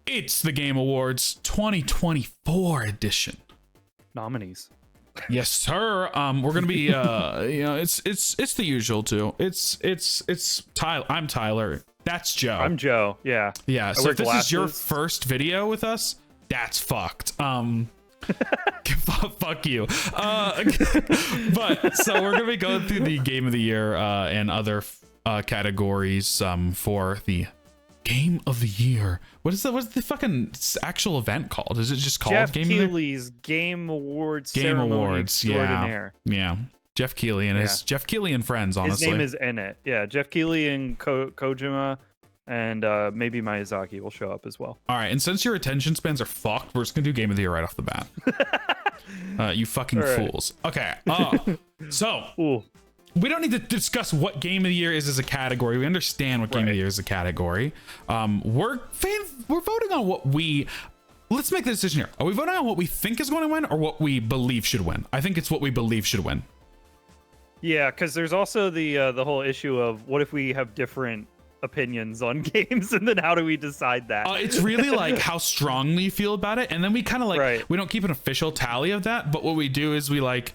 It's the Game Awards 2024 edition. Nominees. Yes, sir. We're gonna be it's the usual too. It's Tyler. I'm Tyler. That's Joe. I'm Joe. Yeah. Yeah. So if this is your first video with us, that's fucked. Fuck you. But so we're gonna be going through the Game of the Year and other categories for the Game of the Year. What's the fucking actual event called? Is it just called Jeff Game Keighley's Game Awards? Game Awards. Yeah. Jeff Keighley and his Jeff Keighley and friends. Honestly, his name is in it. Yeah, Jeff Keighley and Kojima, and maybe Miyazaki will show up as well. All right, and since your attention spans are fucked, we're just gonna do Game of the Year right off the bat. You fucking fools. Okay. So. Ooh. We don't need to discuss what Game of the Year is as a category. We understand what Game of the Year is a category. We're voting on what we... Let's make the decision here. Are we voting on what we think is going to win or what we believe should win? I think it's what we believe should win. Yeah, because there's also the whole issue of what if we have different opinions on games, and then how do we decide that? It's really like how strongly you feel about it, and then we kind of like... We don't keep an official tally of that, but what we do is we like...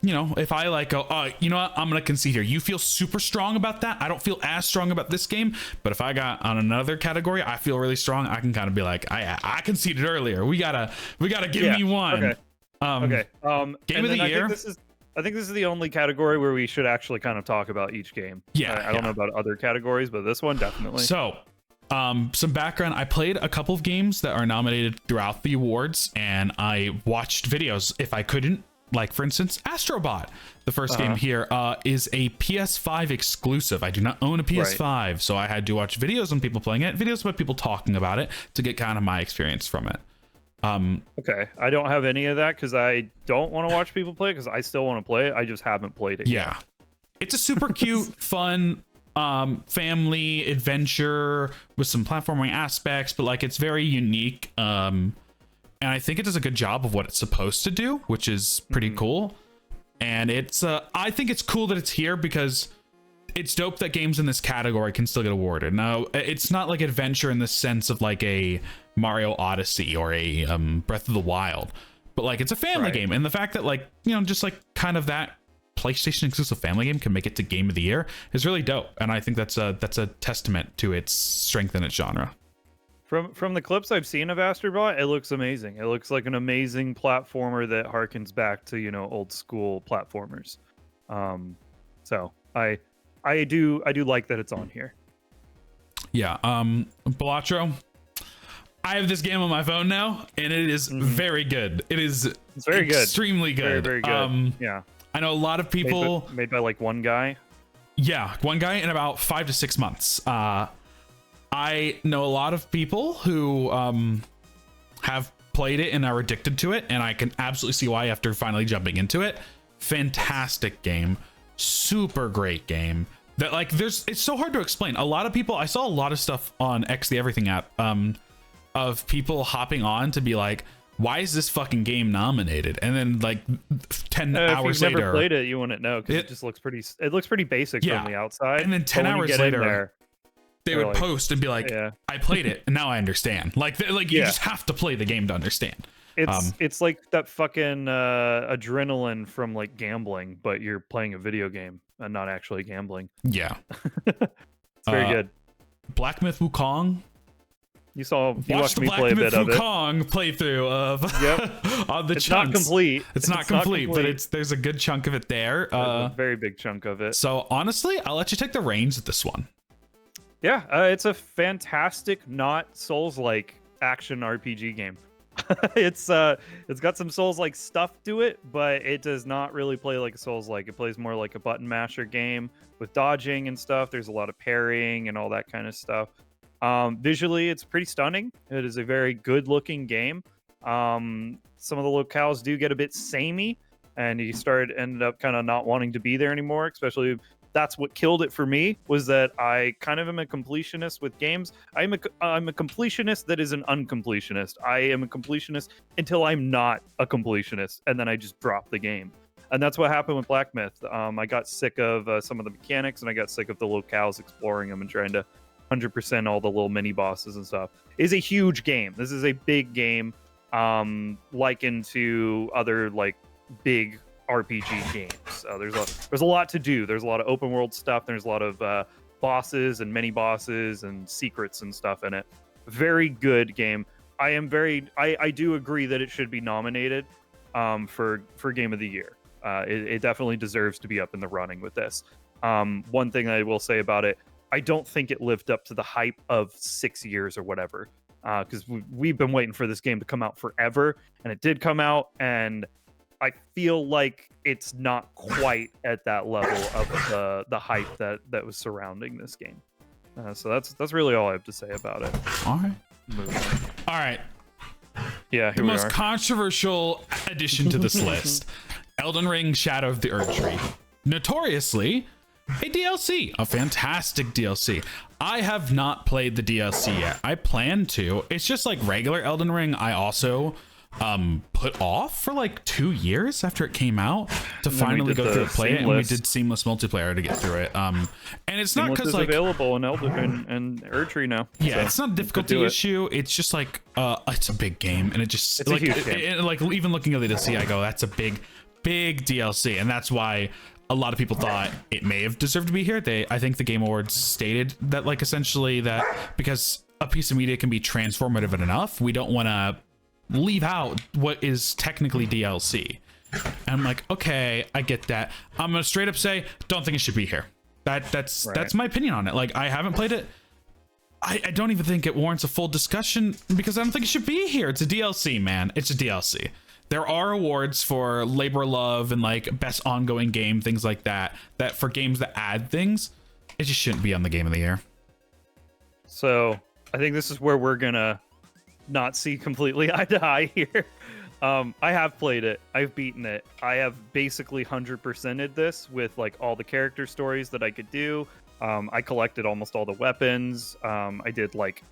you know, if I like go, you know what, I'm gonna concede here. You feel super strong about that. I don't feel as strong about this game. But if I got on another category, I feel really strong. I can kind of be like, I conceded earlier. We gotta give me one. Okay. Game of the Year. I think this is the only category where we should actually kind of talk about each game. Yeah. I don't know about other categories, but this one definitely. So, some background. I played a couple of games that are nominated throughout the awards, and I watched videos. If I couldn't, like for instance, Astrobot, the first game here, is a PS5 exclusive. I do not own a PS5, so I had to watch videos on people playing it, videos about people talking about it to get kind of my experience from it. Okay, I don't have any of that because I don't want to watch people play it because I still want to play it. I just haven't played it yet. It's a super cute, fun family adventure with some platforming aspects, but like it's very unique. And I think it does a good job of what it's supposed to do, which is pretty cool. And it's, I think it's cool that it's here because it's dope that games in this category can still get awarded. Now, it's not like adventure in the sense of like a Mario Odyssey or a Breath of the Wild, but like it's a family game. And the fact that like, you know, just like kind of that PlayStation exclusive family game can make it to Game of the Year is really dope. And I think that's a testament to its strength in its genre. From the clips I've seen of Astrobot, it looks amazing. It looks like an amazing platformer that harkens back to, you know, old school platformers. So I do like that it's on here. Yeah. Balatro, I have this game on my phone now, and it is very good. It's very good. Extremely good. Very, very good. Yeah. I know a lot of people made by like one guy. Yeah, one guy in about 5 to 6 months. I know a lot of people who have played it and are addicted to it, and I can absolutely see why after finally jumping into it. Fantastic game, super great game. That like it's so hard to explain. A lot of people, I saw a lot of stuff on X the Everything app of people hopping on to be like, why is this fucking game nominated? And then like 10 hours later, if you've never played it, you wouldn't know because it just looks pretty. It looks pretty basic from the outside. And then 10 hours later, they would post and be like, I played it and now I understand. Like you just have to play the game to understand. It's like that fucking adrenaline from like gambling, but you're playing a video game and not actually gambling. Yeah. It's very good. Black Myth Wukong. You watched me play a bit of it. Wukong playthrough of on the It's chunks. not complete. It's not complete, but there's a good chunk of it there. A very big chunk of it. So honestly, I'll let you take the reins with this one. Yeah, it's a fantastic, not Souls-like action RPG game. It's got some Souls-like stuff to it, but it does not really play like a Souls-like. It plays more like a button masher game with dodging and stuff. There's a lot of parrying and all that kind of stuff. Visually, it's pretty stunning. It is a very good-looking game. Some of the locales do get a bit samey, and you ended up kind of not wanting to be there anymore, especially. That's what killed it for me, was that I kind of am a completionist with games. I'm a completionist that is an uncompletionist. I am a completionist until I'm not a completionist, and then I just drop the game. And that's what happened with Black Myth. I got sick of some of the mechanics, and I got sick of the locales, exploring them and trying to 100% all the little mini bosses and stuff, is a huge game. This is a big game, likened to other like big RPG games. There's a lot to do. There's a lot of open world stuff. There's a lot of bosses and mini bosses and secrets and stuff in it. Very good game. I do agree that it should be nominated for Game of the Year. It definitely deserves to be up in the running with this. One thing I will say about it, I don't think it lived up to the hype of 6 years or whatever, because we've been waiting for this game to come out forever, and it did come out, and I feel like it's not quite at that level of the hype that was surrounding this game. So that's really all I have to say about it. All right. Yeah, the most controversial addition to this list, Elden Ring: Shadow of the Erdtree. Notoriously a DLC, a fantastic DLC. I have not played the DLC yet. I plan to. It's just like regular Elden Ring. I also put off for like 2 years after it came out to finally go through and play it, and we did seamless multiplayer to get through it. And it's not because like available in Elden and Erdtree now. Yeah, so it's not a difficulty issue. It's just like it's a big game, and it's like a huge game. Like even looking at the DLC, I go, that's a big DLC, and that's why a lot of people thought it may have deserved to be here. I think the Game Awards stated that, like, essentially that because a piece of media can be transformative enough, we don't want to leave out what is technically DLC. And I'm like, okay, I get that. I'm gonna straight up say, don't think it should be here. That's my opinion on it. Like, I haven't played it. I don't even think it warrants a full discussion because I don't think it should be here. It's a DLC, man. It's a DLC. There are awards for labor of love and like best ongoing game, things like that, that for games that add things, it just shouldn't be on the Game of the Year. So I think this is where we're gonna not see completely eye to eye here. I have played it. I've beaten it. I have basically 100%ed this with like all the character stories that I could do. I collected almost all the weapons. I did like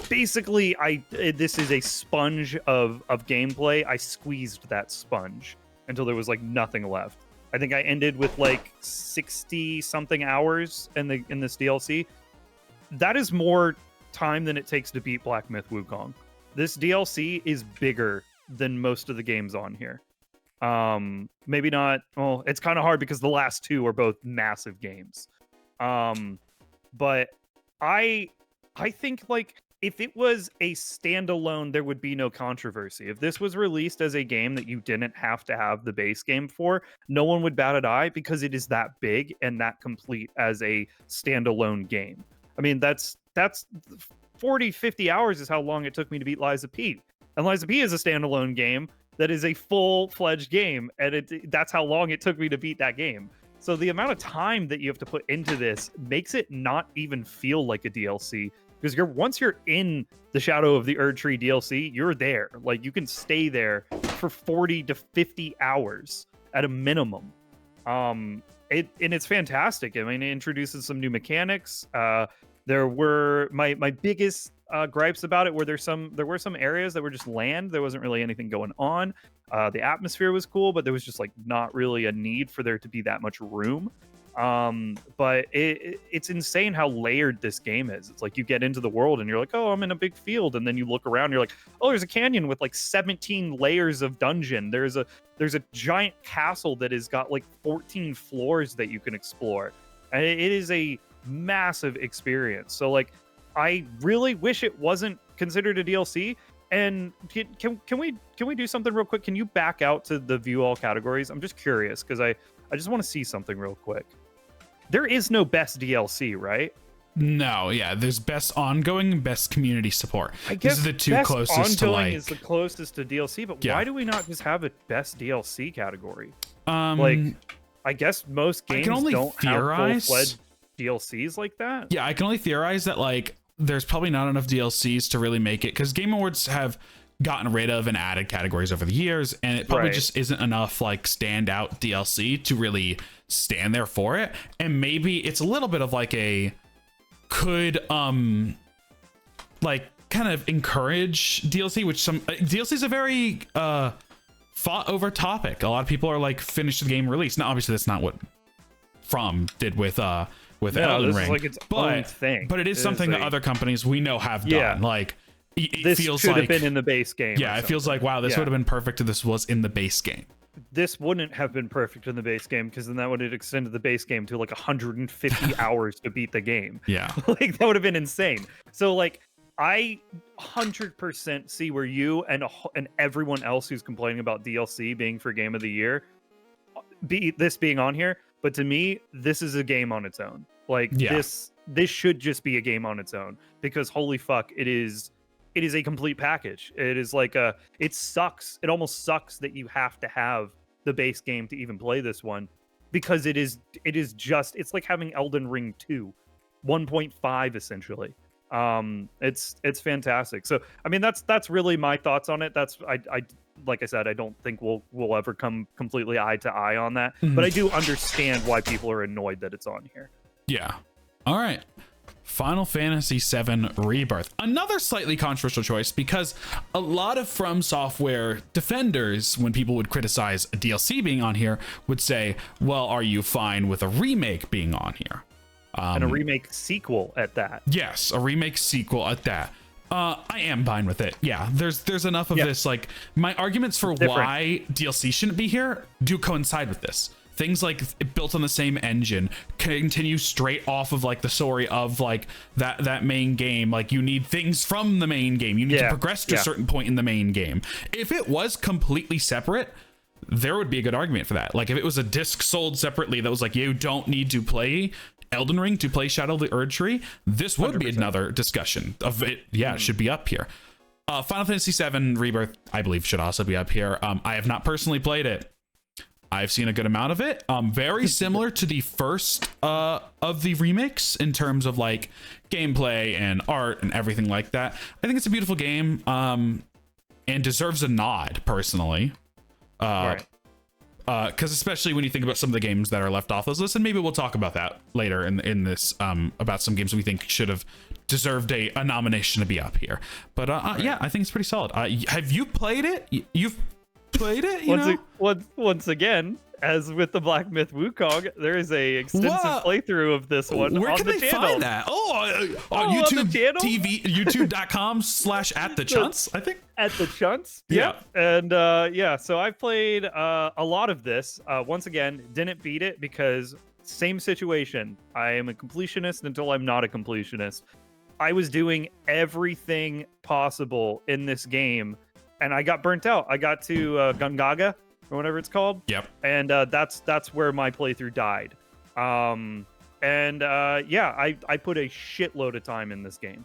basically this is a sponge of gameplay. I squeezed that sponge until there was like nothing left. I think I ended with like 60 something hours in this DLC. That is more time than it takes to beat Black Myth Wukong. This DLC is bigger than most of the games on here. Maybe not. Well, it's kind of hard because the last two are both massive games. But I think like if it was a standalone, there would be no controversy. If this was released as a game that you didn't have to have the base game for, no one would bat an eye because it is that big and that complete as a standalone game. I mean, that's 40, 50 hours is how long it took me to beat Lies of P. And Lies of P is a standalone game that is a full-fledged game, and that's how long it took me to beat that game. So the amount of time that you have to put into this makes it not even feel like a DLC, because once you're in the Shadow of the Erdtree DLC, you're there. Like, you can stay there for 40 to 50 hours at a minimum. And it's fantastic. I mean, it introduces some new mechanics. There were my biggest gripes about it were there were some areas that were just land. There wasn't really anything going on. The atmosphere was cool, but there was just like not really a need for there to be that much room. But it's insane how layered this game is. It's like you get into the world and you're like, oh, I'm in a big field, and then you look around and you're like, oh, there's a canyon with like 17 layers of dungeon. There's a giant castle that has got like 14 floors that you can explore, and it is a massive experience. So like, I really wish it wasn't considered a DLC. And can we do something real quick? Can you back out to the view all categories? I'm just curious because I just want to see something real quick. There is no best DLC, right? No, yeah. There's best ongoing and best community support. I guess these are the two closest to like. Is the closest to DLC, but yeah. Why do we not just have a best DLC category? Like, I guess most games don't have full-fledged DLCs like that. Yeah, I can only theorize that like there's probably not enough DLCs to really make it, because Game Awards have gotten rid of and added categories over the years, and it probably just isn't enough like standout DLC to really stand there for it. And maybe it's a little bit of like a could like kind of encourage DLC, which some DLC is a very fought over topic. A lot of people are like finish the game release. Now obviously that's not what From did with with No, Elden this Ring. is like its own thing. But it is something that other companies we know have Yeah. done. Like it This feels should like have been in the base game. yeah, it feels like wow, this would have been perfect if this was in the base game. This wouldn't have been perfect in the base game because then that would have extended the base game to like 150 hours to beat the game. Yeah. Like that would have been insane. So like I 100% see where you and everyone else who's complaining about DLC being for game of the year this being on here, but to me this is a game on its own. Like this should just be a game on its own because holy fuck, it is a complete package. It is like it sucks. It almost sucks that you have to have the base game to even play this one because it is just, it's like having Elden Ring 2 1.5 essentially. It's fantastic. So I mean that's really my thoughts on it. That's I like I said, I don't think we'll ever come completely eye to eye on that, but I do understand why people are annoyed that it's on here. Yeah. All right. Final Fantasy VII Rebirth. Another slightly controversial choice because a lot of From Software defenders, when people would criticize a DLC being on here, would say, well, are you fine with a remake being on here? And a remake sequel at that. Yes, a remake sequel at that. I am fine with it. Yeah, there's enough of this. Like, my arguments for why DLC shouldn't be here do coincide with this. Things like built on the same engine, continue straight off of like the story of like that main game. Like you need things from the main game. You need to progress to a certain point in the main game. If it was completely separate, there would be a good argument for that. Like if it was a disc sold separately that was like, you don't need to play Elden Ring to play Shadow of the Erd Tree, this would 100%. Be another discussion of it. Yeah, it should be up here. Final Fantasy VII Rebirth, I believe, should also be up here. I have not personally played it. I've seen a good amount of it. Very similar to the first of the remakes in terms of like gameplay and art and everything like that. I think it's a beautiful game and deserves a nod personally. Because especially when you think about some of the games that are left off this list, and maybe we'll talk about that later in this about some games we think should have deserved a nomination to be up here. But yeah, I think it's pretty solid. Have you played it? You've played it, once again, as with the Black Myth Wukong, there is a extensive playthrough of this one. Where on can the they channel. find that? On YouTube TV, youtube.com/@thechunts, I think. At the Chunts. Yeah. And so I've played a lot of this. Once again, didn't beat it because same situation. I am a completionist until I'm not a completionist. I was doing everything possible in this game and I got burnt out. I got to Gungaga or whatever it's called. Yep. And that's where my playthrough died. I put a shitload of time in this game.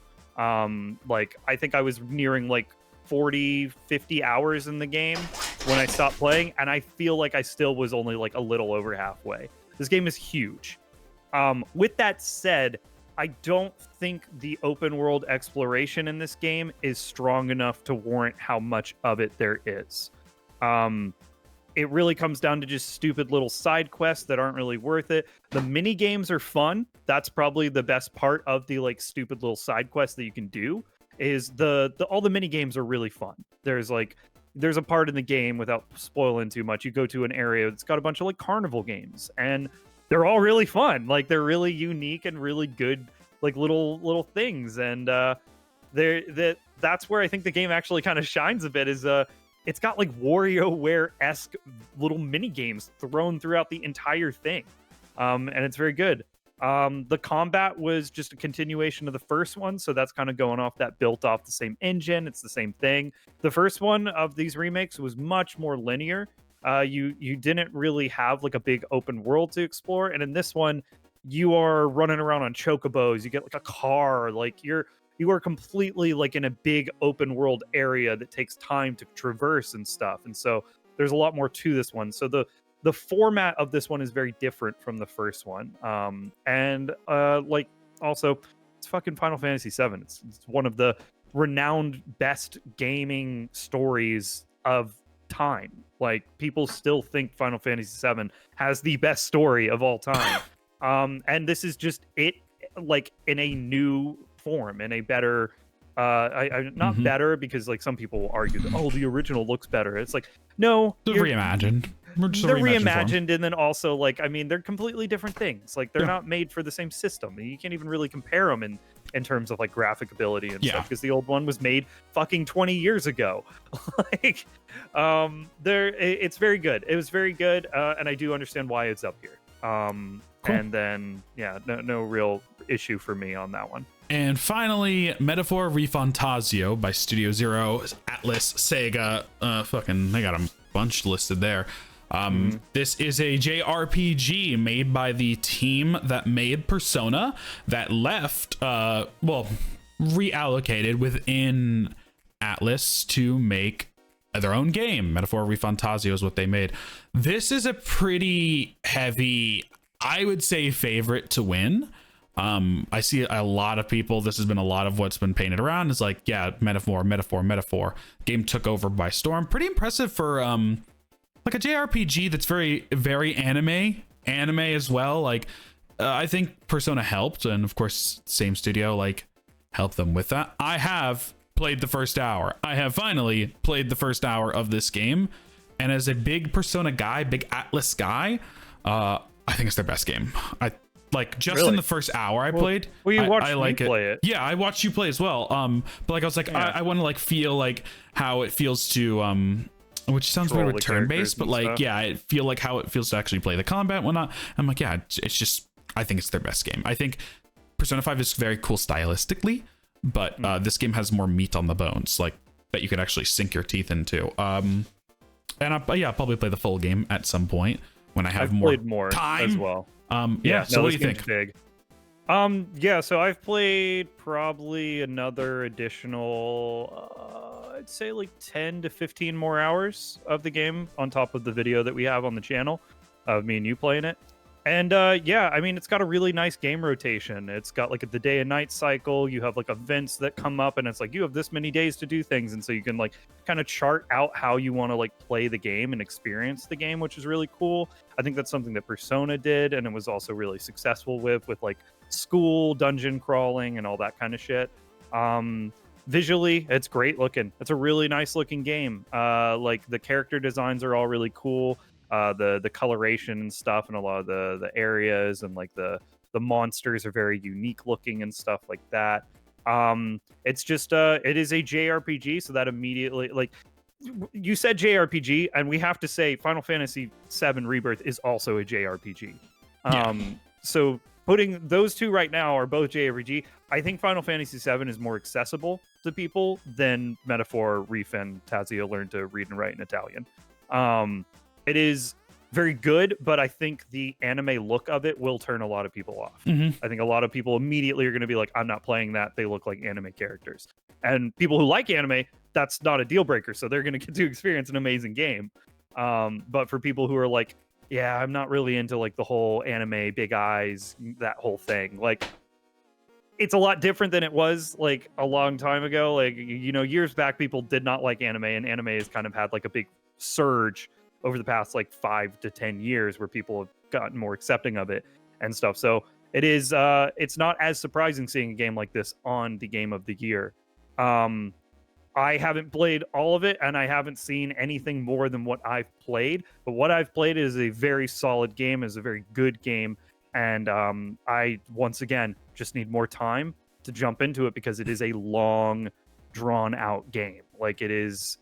Like I think I was nearing like 40, 50 hours in the game when I stopped playing, and I feel like I still was only like a little over halfway. This game is huge. With that said, I don't think the open world exploration in this game is strong enough to warrant how much of it there is. It really comes down to just stupid little side quests that aren't really worth it. The mini games are fun. That's probably the best part of the like stupid little side quests that you can do. Is all the mini games are really fun. There's a part in the game, without spoiling too much, you go to an area that's got a bunch of like carnival games, and they're all really fun. Like they're really unique and really good, like little things. And that's where I think the game actually kind of shines a bit. Is it's got like WarioWare-esque little mini games thrown throughout the entire thing, and it's very good. The combat was just a continuation of the first one, so that's kind of going off that built off the same engine. It's the same thing. The first one of these remakes was much more linear. You didn't really have like a big open world to explore, and in this one, you are running around on chocobos. You get like a car. Like you are completely like in a big open world area that takes time to traverse and stuff. And so there's a lot more to this one. So the format of this one is very different from the first one. Like also it's fucking Final Fantasy VII. It's one of the renowned best gaming stories of time. Like people still think Final Fantasy VII has the best story of all time. And this is just it, like in a new form, in a better better, because like some people will argue that the original looks better. It's like, no, the reimagined. just a they're reimagined form. reimagined, and then also like I mean they're completely different things. Like they're not made for the same system. You can't even really compare them in terms of like graphic ability and stuff, because the old one was made fucking 20 years ago. Like it's very good. It was very good, and I do understand why it's up here. Cool. And then no real issue for me on that one. And finally, Metaphor Refantasio by Studio Zero, Atlas, Sega. Fucking, they got a bunch listed there. This is a JRPG made by the team that made Persona, that left, reallocated within Atlas to make their own game. Metaphor Refantasio is what they made. This is a pretty heavy, I would say, favorite to win. I see a lot of people, this has been a lot of what's been painted around, is like, yeah, metaphor. Game took over by storm. Pretty impressive for like a JRPG that's very, very anime as well. Like I think Persona helped, and of course same studio like helped them with that. I have played the first hour. I have finally played the first hour of this game, and as a big Persona guy, big Atlas guy, I think it's their best game. Like just in the first hour I played. Well, you watched I like me play it. Yeah, I watched you play as well. But like I was like, I want to like feel like how it feels to which sounds weird with turn-based, but like I feel like how it feels to actually play the combat and whatnot. I'm like, yeah, it's just, I think it's their best game. I think Persona 5 is very cool stylistically, but this game has more meat on the bones, like that you could actually sink your teeth into. And I'll probably play the full game at some point when I have more time as well. So what do you think? Big. So I've played probably another additional I'd say like 10 to 15 more hours of the game on top of the video that we have on the channel of me and you playing it. And I mean, it's got a really nice game rotation. It's got like the day and night cycle. You have like events that come up, and it's like you have this many days to do things, and so you can like kind of chart out how you want to like play the game and experience the game, which is really cool. I think that's something that Persona did, and it was also really successful with like school dungeon crawling and all that kind of shit. Visually, it's great looking. It's a really nice looking game. Like the character designs are all really cool. The coloration and stuff, and a lot of the areas and like the monsters are very unique looking and stuff like that. It's just it is a JRPG, so that immediately, like you said JRPG, and we have to say Final Fantasy VII Rebirth is also a JRPG. So putting those two right now are both JRPG. I think Final Fantasy VII is more accessible to people than Metaphor Refantasio Learn to Read and Write in Italian. It is very good, but I think the anime look of it will turn a lot of people off. I think a lot of people immediately are going to be like, I'm not playing that. They look like anime characters. And people who like anime, that's not a deal breaker. So they're going to get to experience an amazing game. But for people who are like, yeah, I'm not really into like the whole anime, big eyes, that whole thing. Like, it's a lot different than it was like a long time ago. Like, you know, years back, people did not like anime, and anime has kind of had like a big surge over the past like 5 to 10 years where people have gotten more accepting of it and stuff. So it is it's not as surprising seeing a game like this on the game of the year. I haven't played all of it, and I haven't seen anything more than what I've played, but what I've played is a very solid game, is a very good game. And I once again just need more time to jump into it, because it is a long drawn out game. Like, it is,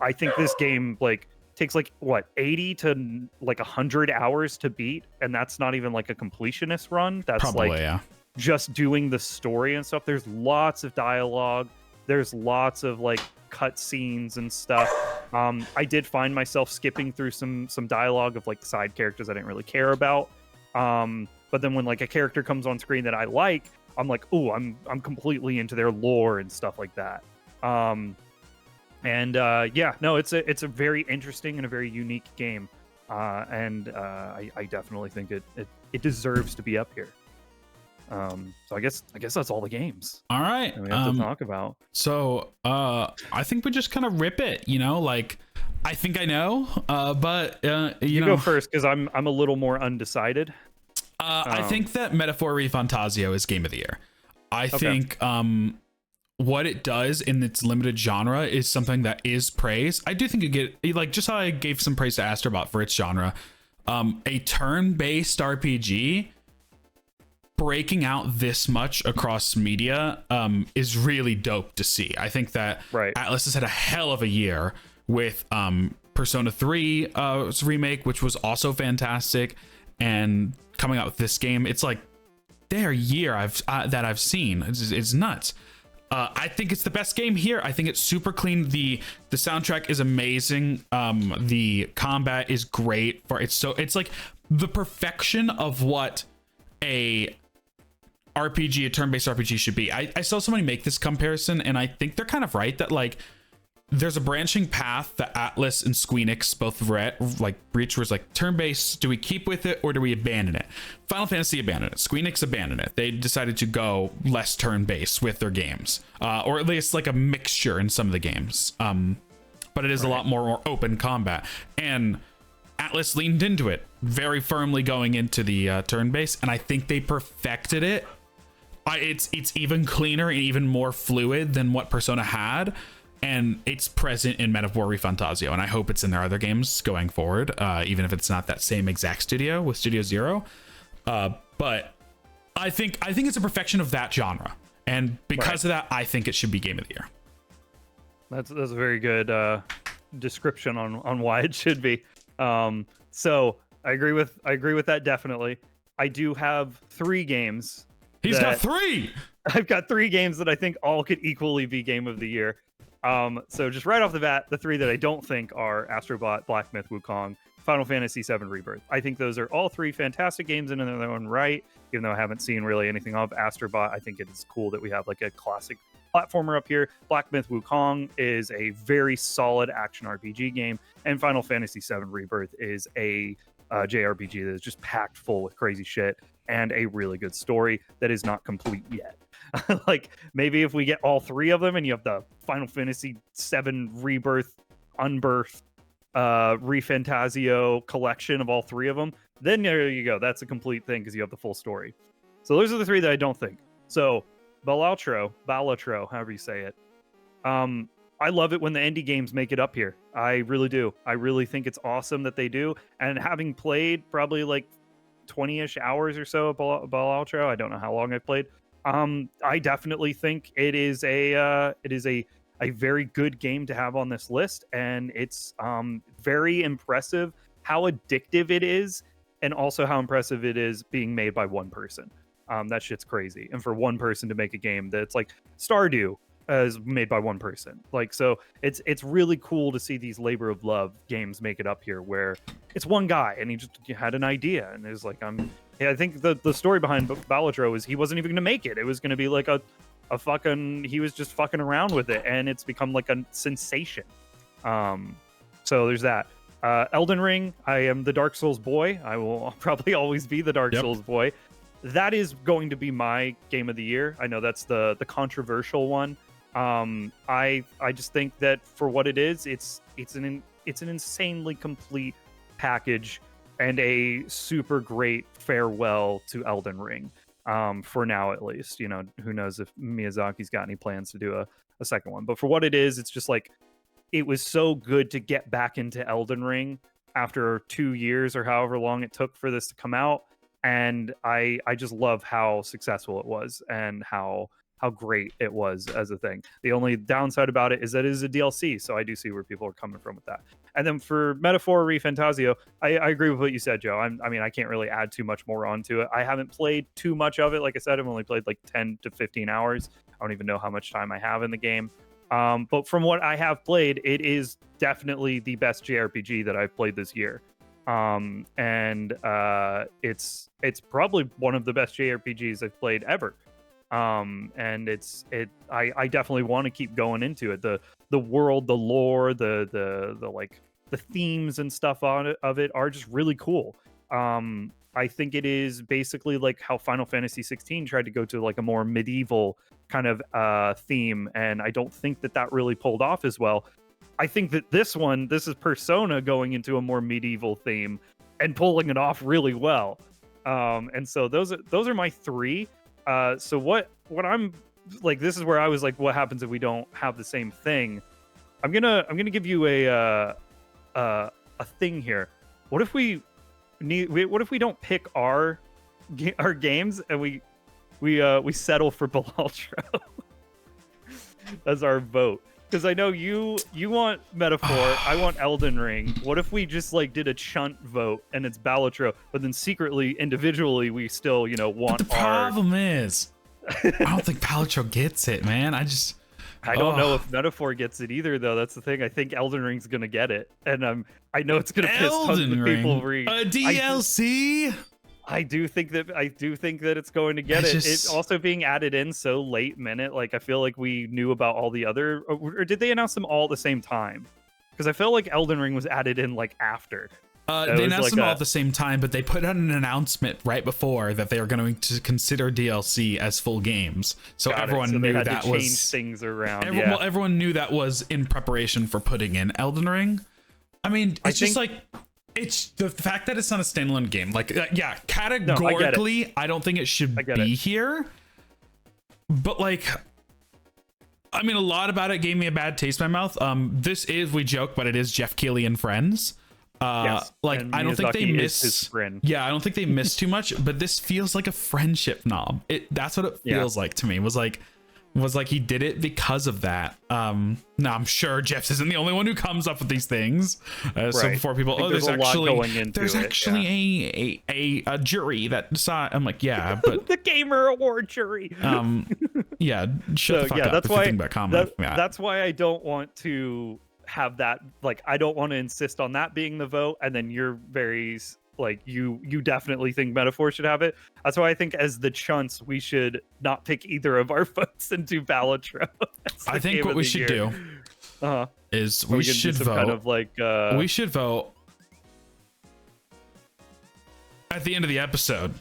I think this game like takes like what 80 to like 100 hours to beat, and that's not even like a completionist run. That's probably, like just doing the story and stuff. There's lots of dialogue, there's lots of like cut scenes and stuff. I did find myself skipping through some dialogue of like side characters I didn't really care about, but then when like a character comes on screen that I like, I'm like, oh, I'm completely into their lore and stuff like that. It's a very interesting and a very unique game, and I definitely think it deserves to be up here. So I guess that's all the games. All right, we have to talk about. So I think we just kind of rip it. You know, like I think I know, but you know, go first, because I'm a little more undecided. I think that Metaphor Refantasio is Game of the Year. I think what it does in its limited genre is something that is praised. I do think you get, like, just how I gave some praise to Astrobot for its genre, a turn-based RPG breaking out this much across media is really dope to see. I think that Atlas has had a hell of a year with Persona 3's remake, which was also fantastic, and coming out with this game. It's like their year that I've seen. It's nuts. I think it's the best game here. I think it's super clean. The soundtrack is amazing. The combat is great. It's like the perfection of what a turn-based RPG should be. I saw somebody make this comparison, and I think they're kind of right that, like, there's a branching path that Atlas and Squeenix both reached, was like, turn-based, do we keep with it or do we abandon it? Final Fantasy abandoned it. Squeenix abandoned it. They decided to go less turn-based with their games, or at least like a mixture in some of the games. But it is a lot more open combat, and Atlas leaned into it very firmly going into the turn-based, and I think they perfected it. It's even cleaner and even more fluid than what Persona had. And it's present in Men of War ReFantazio, and I hope it's in their other games going forward, even if it's not that same exact studio with Studio Zero. But I think it's a perfection of that genre, and because of that, I think it should be Game of the Year. That's a very good description on why it should be. So I agree with that definitely. I do have 3 games. He's got 3. I've got 3 games that I think all could equally be Game of the Year. So just right off the bat, the 3 that I don't think are Astrobot, Black Myth: Wukong, Final Fantasy VII Rebirth. I think those are all 3 fantastic games in their own right. Even though I haven't seen really anything of Astrobot, I think it is cool that we have like a classic platformer up here. Black Myth: Wukong is a very solid action RPG game, and Final Fantasy VII Rebirth is a JRPG that is just packed full with crazy shit and a really good story that is not complete yet. Like, maybe if we get all 3 of them and you have the Final Fantasy VII Rebirth, Unbirth, ReFantazio collection of all 3 of them, then there you go. That's a complete thing because you have the full story. So those are the 3 that I don't think. So Balatro, however you say it. I love it when the indie games make it up here. I really do. I really think it's awesome that they do. And having played probably like 20-ish hours or so of Balatro, I don't know how long I've played. I definitely think it is a very good game to have on this list, and it's very impressive how addictive it is, and also how impressive it is being made by one person. That shit's crazy, and for one person to make a game that's like Stardew is made by one person, like, so it's really cool to see these labor of love games make it up here, where it's one guy and he just had an idea and is like, I think the story behind Balatro is he wasn't even going to make it. It was going to be like a fucking, he was just fucking around with it, and it's become like a sensation. So there's that. Elden Ring, I am the Dark Souls boy. I will probably always be the Dark Souls boy. That is going to be my game of the year. I know that's the controversial one. I just think that for what it is, it's an insanely complete package and a super great farewell to Elden Ring. For now, at least. You know, who knows if Miyazaki's got any plans to do a second one. But for what it is, it's just like, it was so good to get back into Elden Ring after 2 years or however long it took for this to come out. And I just love how successful it was and how great it was as a thing. The only downside about it is that it is a DLC, so I do see where people are coming from with that. And then for Metaphor ReFantazio, I agree with what you said, Joe. I mean, I can't really add too much more onto it. I haven't played too much of it. Like I said, I've only played like 10 to 15 hours. I don't even know how much time I have in the game. But from what I have played, it is definitely the best JRPG that I've played this year. It's probably one of the best JRPGs I've played ever. And I definitely want to keep going into it. The world, the lore, the like the themes and stuff of it are just really cool. I think it is basically like how Final Fantasy 16 tried to go to like a more medieval kind of theme, and I don't think that really pulled off as well. I think that this is Persona going into a more medieval theme and pulling it off really well. And so those are my 3. So what I'm like this is where I was like, what happens if we don't have the same thing? I'm gonna give you a thing here. What if we don't pick our games and we settle for Balatro as our vote? Because I know you want Metaphor, I want Elden Ring. What if we just like did a chunt vote and it's Balatro, but then secretly, individually, we still want. But the problem is, I don't think Balatro gets it, man. I don't know if Metaphor gets it either, though. That's the thing. I think Elden Ring's gonna get it, and I know it's gonna piss tons of people. A DLC. I do think that it's going to get it. It's also being added in so late minute. Like I feel like we knew about all the other, or did they announce them all at the same time? Because I feel like Elden Ring was added in like after. They announced them all at the same time, but they put out an announcement right before that they were going to consider DLC as full games. So everyone knew that was change things around. Well, everyone knew that was in preparation for putting in Elden Ring. I mean, it's the fact that it's not a standalone game. Like, yeah, categorically, no, I don't think it should be here. But like, I mean, a lot about it gave me a bad taste in my mouth. This is, we joke, but it is Jeff Keighley and friends. Yes, like I don't think they miss. Yeah, I don't think they miss too much. But this feels like a friendship knob. That's what it feels like to me. Was like he did it because of that. No, I'm sure Jeff isn't the only one who comes up with these things. So before people, there's actually a jury that decide. I'm like, yeah, but the Gamer Award jury. Yeah, shut the fuck up. That's why. That's why I don't want to have that. Like, I don't want to insist on that being the vote, and then you're very like you definitely think Metaphor should have it. That's why I think as the chunts we should not pick either of our votes into Balatro. I think what we should do is we should vote kind of like we should vote at the end of the episode,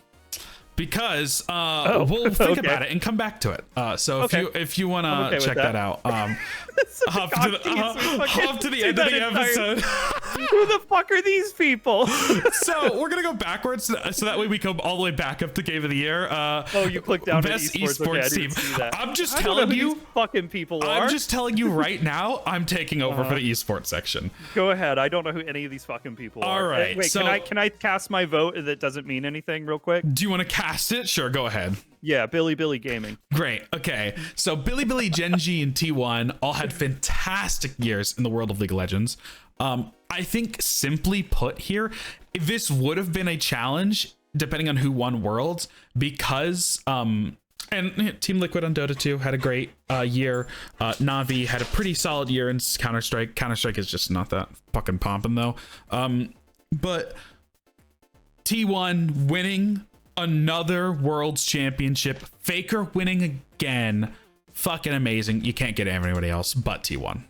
because we'll think about it and come back to it. So if you want to check that out, hop to the end of the episode. Who the fuck are these people? So we're gonna go backwards, so that way we come all the way back up to Game of the Year. You clicked down best esports team. I'm just telling you, fucking people are. I'm just telling you right now, I'm taking over for the esports section. Go ahead. I don't know who any of these fucking people are. All right. Wait, so, can I cast my vote that doesn't mean anything real quick? Do you want to cast it? Sure, go ahead. Yeah, Billy Gaming. Great. Okay. So Billy, Genji, and T1 all had fantastic years in the world of League of Legends. I think simply put here, this would have been a challenge depending on who won Worlds, because and Team Liquid on Dota 2 had a great year. Na'Vi had a pretty solid year in Counter-Strike. Counter-Strike is just not that fucking poppin' though. But T1 winning another Worlds Championship, Faker winning again, fucking amazing. You can't get anybody else but T1.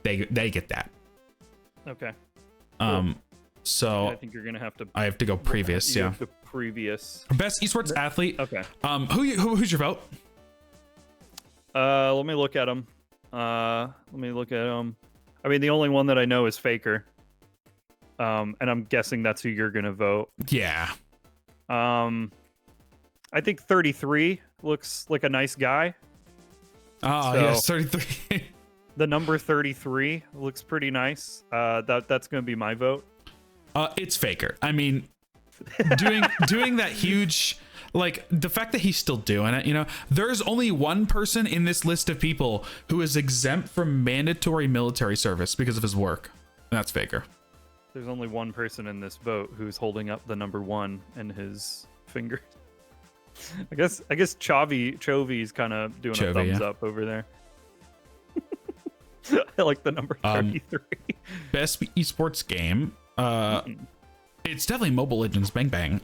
They get that. Okay. So I think you're gonna have to. I have to go previous. Yeah. Previous. Best esports athlete. Okay. Who's your vote? Let me look at him. I mean, the only one that I know is Faker. And I'm guessing that's who you're gonna vote. Yeah. I think 33 looks like a nice guy. Oh, so, yes, 33. The number 33 looks pretty nice. That's going to be my vote. It's Faker. I mean, doing that huge, like the fact that he's still doing it, there's only one person in this list of people who is exempt from mandatory military service because of his work, and that's Faker. There's only one person in this vote who's holding up the number 1 in his finger. I guess Chovy's kind of doing a thumbs up over there. I like the number 33. Best esports game. It's definitely Mobile Legends Bang Bang.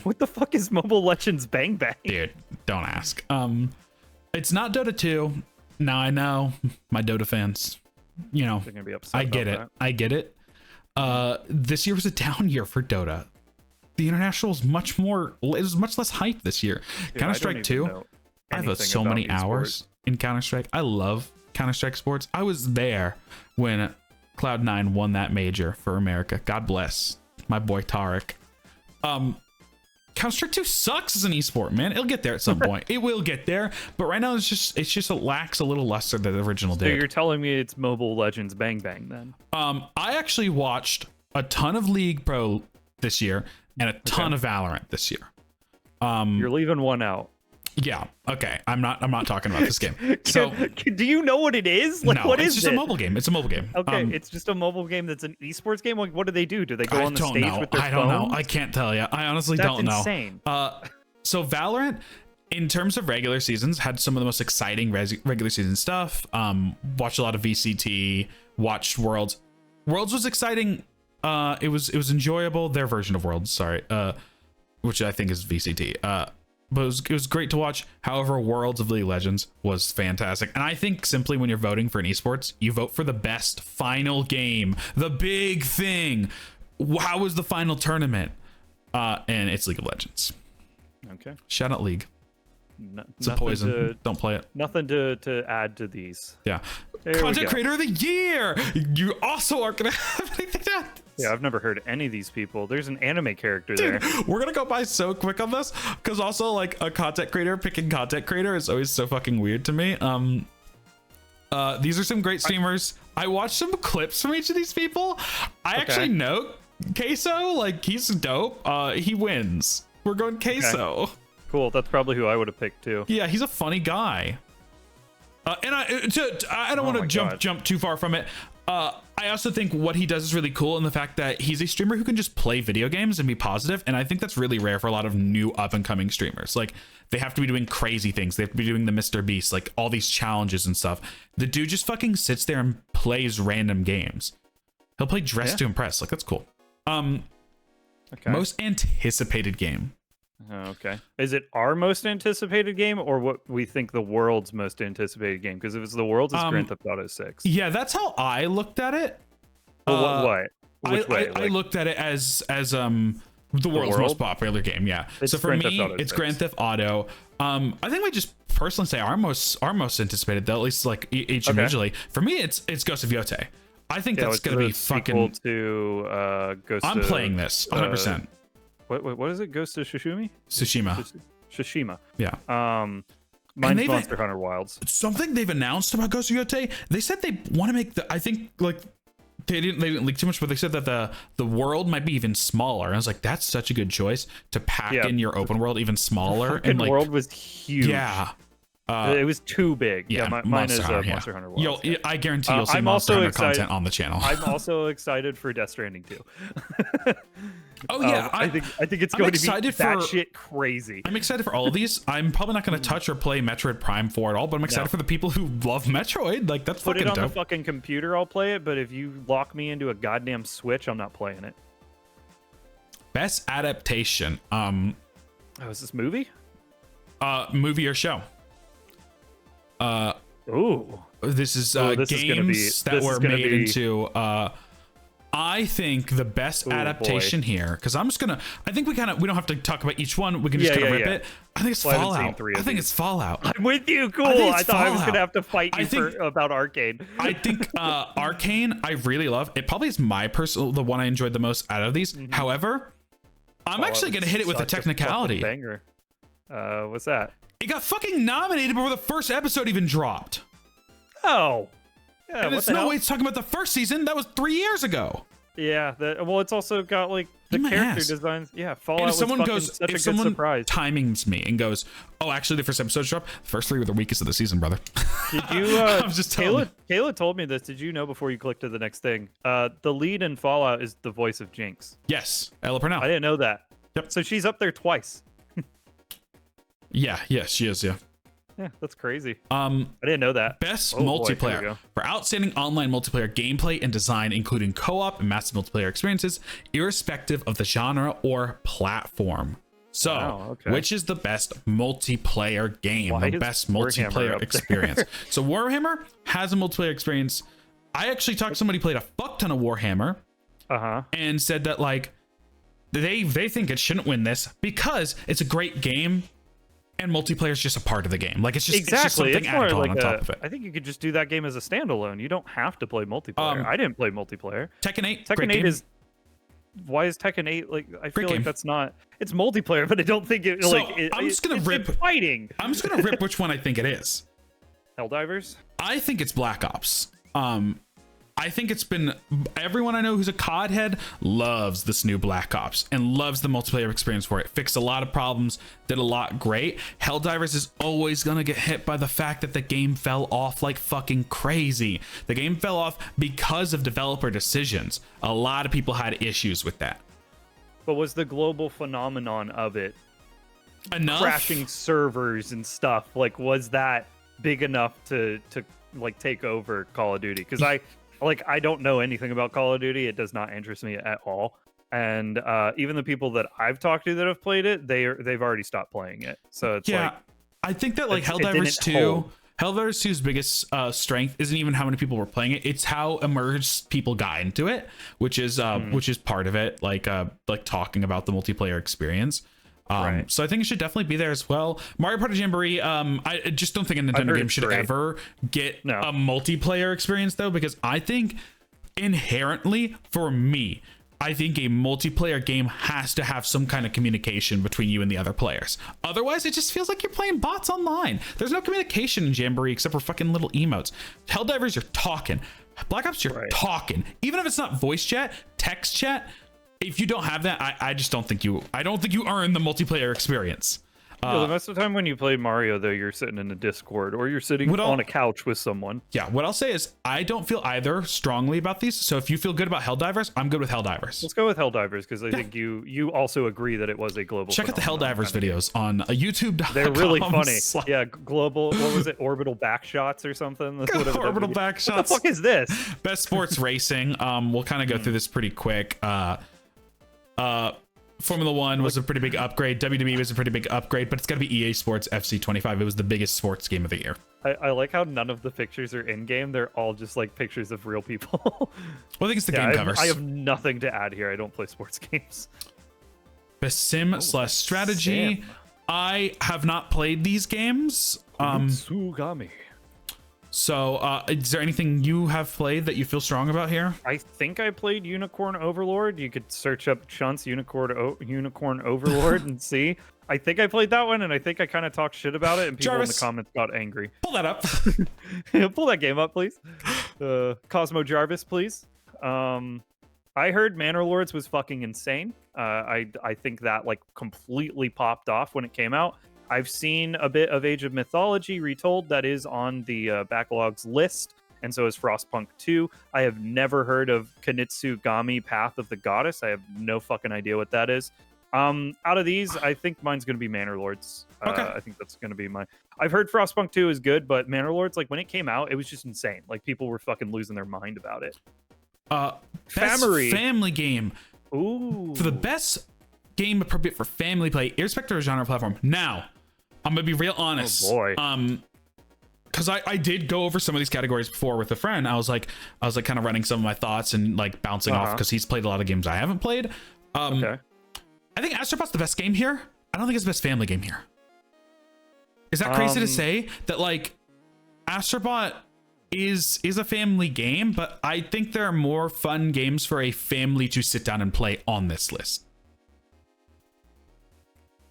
What the fuck is Mobile Legends Bang Bang? Dude, don't ask. It's not Dota 2. Now I know my Dota fans. They're gonna be upset. I get it. I get it. This year was a down year for Dota. The international is much less hype this year. Counter-Strike 2. I have so many hours in Counter-Strike. I love Counter-Strike Sports. I was there when Cloud9 won that major for America. God bless my boy Tarek. Counter-Strike 2 sucks as an esport, man. It'll get there at some point. It will get there, but right now it's just it lacks a little luster that the original So did. you're telling me it's Mobile Legends Bang Bang then? I actually watched a ton of League Pro this year and a ton of Valorant this year. You're leaving one out. Yeah. Okay. I'm not talking about this game. So do you know what it is? Like, no, what it's is just it? a mobile game. It's a mobile game. Okay, it's just a mobile game that's an esports game. Like, what do they do? Do they go on the stage with their I don't know. phones? I can't tell you. I honestly don't know. That's insane. So Valorant, in terms of regular seasons, had some of the most exciting regular season stuff. Watched a lot of VCT. Watched Worlds. Worlds was exciting. It was enjoyable. Their version of Worlds, sorry. Which I think is VCT. But it was great to watch. However, Worlds of League of Legends was fantastic. And I think simply when you're voting for an esports, you vote for the best final game, the big thing. How was the final tournament? And it's League of Legends. Okay. Shout out League. It's a poison. Don't play it. Nothing to add to these. Yeah. There Content Creator of the Year. You also aren't gonna have anything to add. Yeah, I've never heard any of these people. There's an anime character Dude, there. we're gonna go by so quick on this because also like a content creator picking content creator is always so fucking weird to me. These are some great streamers. I watched some clips from each of these people. I actually know Queso. Like, he's dope. He wins. We're going Queso. Okay. Cool. That's probably who I would have picked too. Yeah, he's a funny guy. And I don't want to jump too far from it. I also think what he does is really cool in the fact that he's a streamer who can just play video games and be positive, and I think that's really rare for a lot of new up and coming streamers. Like, they have to be doing crazy things. They have to be doing the Mr. Beast, like all these challenges and stuff. The dude just fucking sits there and plays random games. He'll play Dress to Impress. Like, that's cool. Most anticipated game. Okay. Is it our most anticipated game or what we think the world's most anticipated game? Because if it's the world's, it's Grand Theft Auto 6. Yeah, that's how I looked at it. Well, what? Which way? I looked at it as the world's most popular game. Yeah. So for me, it's Grand Theft Auto. I think we just personally say our most anticipated, though, at least like each individually. For me, it's Ghost of Yotei. I think that's gonna be fucking. To Ghost. I'm playing this 100%. What is it? Ghost of Tsushima? Tsushima. Yeah. Mine's Monster Hunter Wilds. Something they've announced about Ghost of Yotei. They said they want to make I think like they didn't leak too much, but they said that the world might be even smaller. And I was like, that's such a good choice to pack in your open world even smaller. The world was huge. Yeah. It was too big. Yeah, mine is Monster Hunter Wilds. I guarantee you'll see Monster Hunter content on the channel. I'm also excited for Death Stranding 2. Oh yeah, I think it's going to be batshit crazy. I'm excited for all of these. I'm probably not going to touch or play Metroid Prime 4 at all, but I'm excited for the people who love Metroid. Like, that's fucking dope. Put it on the fucking computer, I'll play it. But if you lock me into a goddamn Switch, I'm not playing it. Best adaptation. Is this movie? Movie or show? This is games that were made into. I think the best adaptation here, because I'm just gonna. I think we don't have to talk about each one. We can just kind of rip it. I think it's Fallout. I think it's Fallout. I'm with you. Cool. I thought I was gonna have to fight you about Arcane. I think Arcane. I really love. It probably is the one I enjoyed the most out of these. However, I'm actually gonna hit it with a technicality. Banger. What's that? It got fucking nominated before the first episode even dropped. Oh. Yeah, and it's no way it's talking about the first season. That was 3 years ago. Yeah. It's also got like the character designs. Yeah. Fallout was such a good surprise. Timings me and goes, oh, actually the first episode dropped. The first 3 were the weakest of the season, brother. Did you? I was just Kayla told me this. Did you know before you clicked to the next thing? The lead in Fallout is the voice of Jinx. Yes. Ella Purnell. I didn't know that. Yep. So she's up there twice. Yeah, she is, yeah. Yeah, that's crazy. I didn't know that. Best multiplayer. For outstanding online multiplayer gameplay and design, including co-op and massive multiplayer experiences, irrespective of the genre or platform. So, which is the best multiplayer game? The best multiplayer experience. So Warhammer has a multiplayer experience. I actually talked to somebody who played a fuck ton of Warhammer. And said that like they think it shouldn't win this because it's a great game. And multiplayer is just a part of the game. Like, it's just something added on top of it. I think you could just do that game as a standalone. You don't have to play multiplayer. I didn't play multiplayer. Tekken 8. Tekken 8 is why is Tekken 8 like? I Great feel like game. that's not. It's multiplayer, but I don't think it So, like. I'm just gonna it's rip- fighting. I'm just gonna rip which one I think it is. Helldivers. I think it's Black Ops. I think it's been everyone I know who's a COD head loves this new Black Ops and loves the multiplayer experience for it. Fixed a lot of problems, did a lot great. Helldivers is always gonna get hit by the fact that the game fell off like fucking crazy. The game fell off because of developer decisions. A lot of people had issues with that. But was the global phenomenon of it Enough crashing servers and stuff like was that big enough to like take over Call of Duty? Because I don't know anything about Call of Duty. It does not interest me at all. And even the people that I've talked to that have played it, they've already stopped playing it. So it's like I think that like it Helldivers didn't 2 hold. Helldivers 2's biggest strength isn't even how many people were playing it. It's how immersed people got into it, which is part of it, like talking about the multiplayer experience. Right. So I think it should definitely be there as well. Mario Party Jamboree, I just don't think a Nintendo heard game it's should great. ever get No. a multiplayer experience though, because I think inherently for me, I think a multiplayer game has to have some kind of communication between you and the other players. Otherwise, it just feels like you're playing bots online. There's no communication in Jamboree except for fucking little emotes. Helldivers, you're talking. Black Ops, you're talking. Even if it's not voice chat, text chat, if you don't have that, I just don't think you earn the multiplayer experience. the most of the time when you play Mario, though, you're sitting in a Discord or you're sitting on a couch with someone. Yeah, what I'll say is I don't feel either strongly about these. So if you feel good about Helldivers, I'm good with Helldivers. Let's go with Helldivers because I think you also agree that it was a global. Check out the phenomenon Helldivers kind of videos on YouTube. They're really funny. Yeah, global. What was it? Orbital backshots or something? That's whatever that Orbital video- backshots. What the fuck is this? Best sports racing. We'll kind of go through this pretty quick. Formula One was a pretty big upgrade. WWE was a pretty big upgrade, but it's got to be EA Sports FC 25. It was the biggest sports game of the year. I like how none of the pictures are in game. They're all just like pictures of real people. Well, I think it's the game covers. I have nothing to add here. I don't play sports games. Best sim slash strategy. Sim. I have not played these games. Tsugami. So is there anything you have played that you feel strong about here? I think I played Unicorn Overlord. You could search up Chunt's Unicorn Overlord and see. I think I played that one, and I think I kind of talked shit about it, and people in the comments got angry. Pull that up. Pull that game up, please. Cosmo Jarvis, please. I heard Manor Lords was fucking insane. I think that like completely popped off when it came out. I've seen a bit of Age of Mythology retold that is on the backlogs list, and so is Frostpunk 2. I have never heard of Kanitsugami Path of the Goddess. I have no fucking idea what that is. Out of these, I think mine's going to be Manor Lords. Okay. I think that's going to be mine. I've heard Frostpunk 2 is good, but Manor Lords, like when it came out, it was just insane. Like people were fucking losing their mind about it. Best Famery. family game. Ooh. For the best game appropriate for family play, irrespective of genre or platform. Now, I'm gonna be real honest. Oh boy. Because I did go over some of these categories before with a friend. I was like kind of running some of my thoughts and like bouncing off because he's played a lot of games I haven't played. Okay. I think Astrobot's the best game here. I don't think it's the best family game here. Is that crazy to say that like Astrobot is a family game, but I think there are more fun games for a family to sit down and play on this list.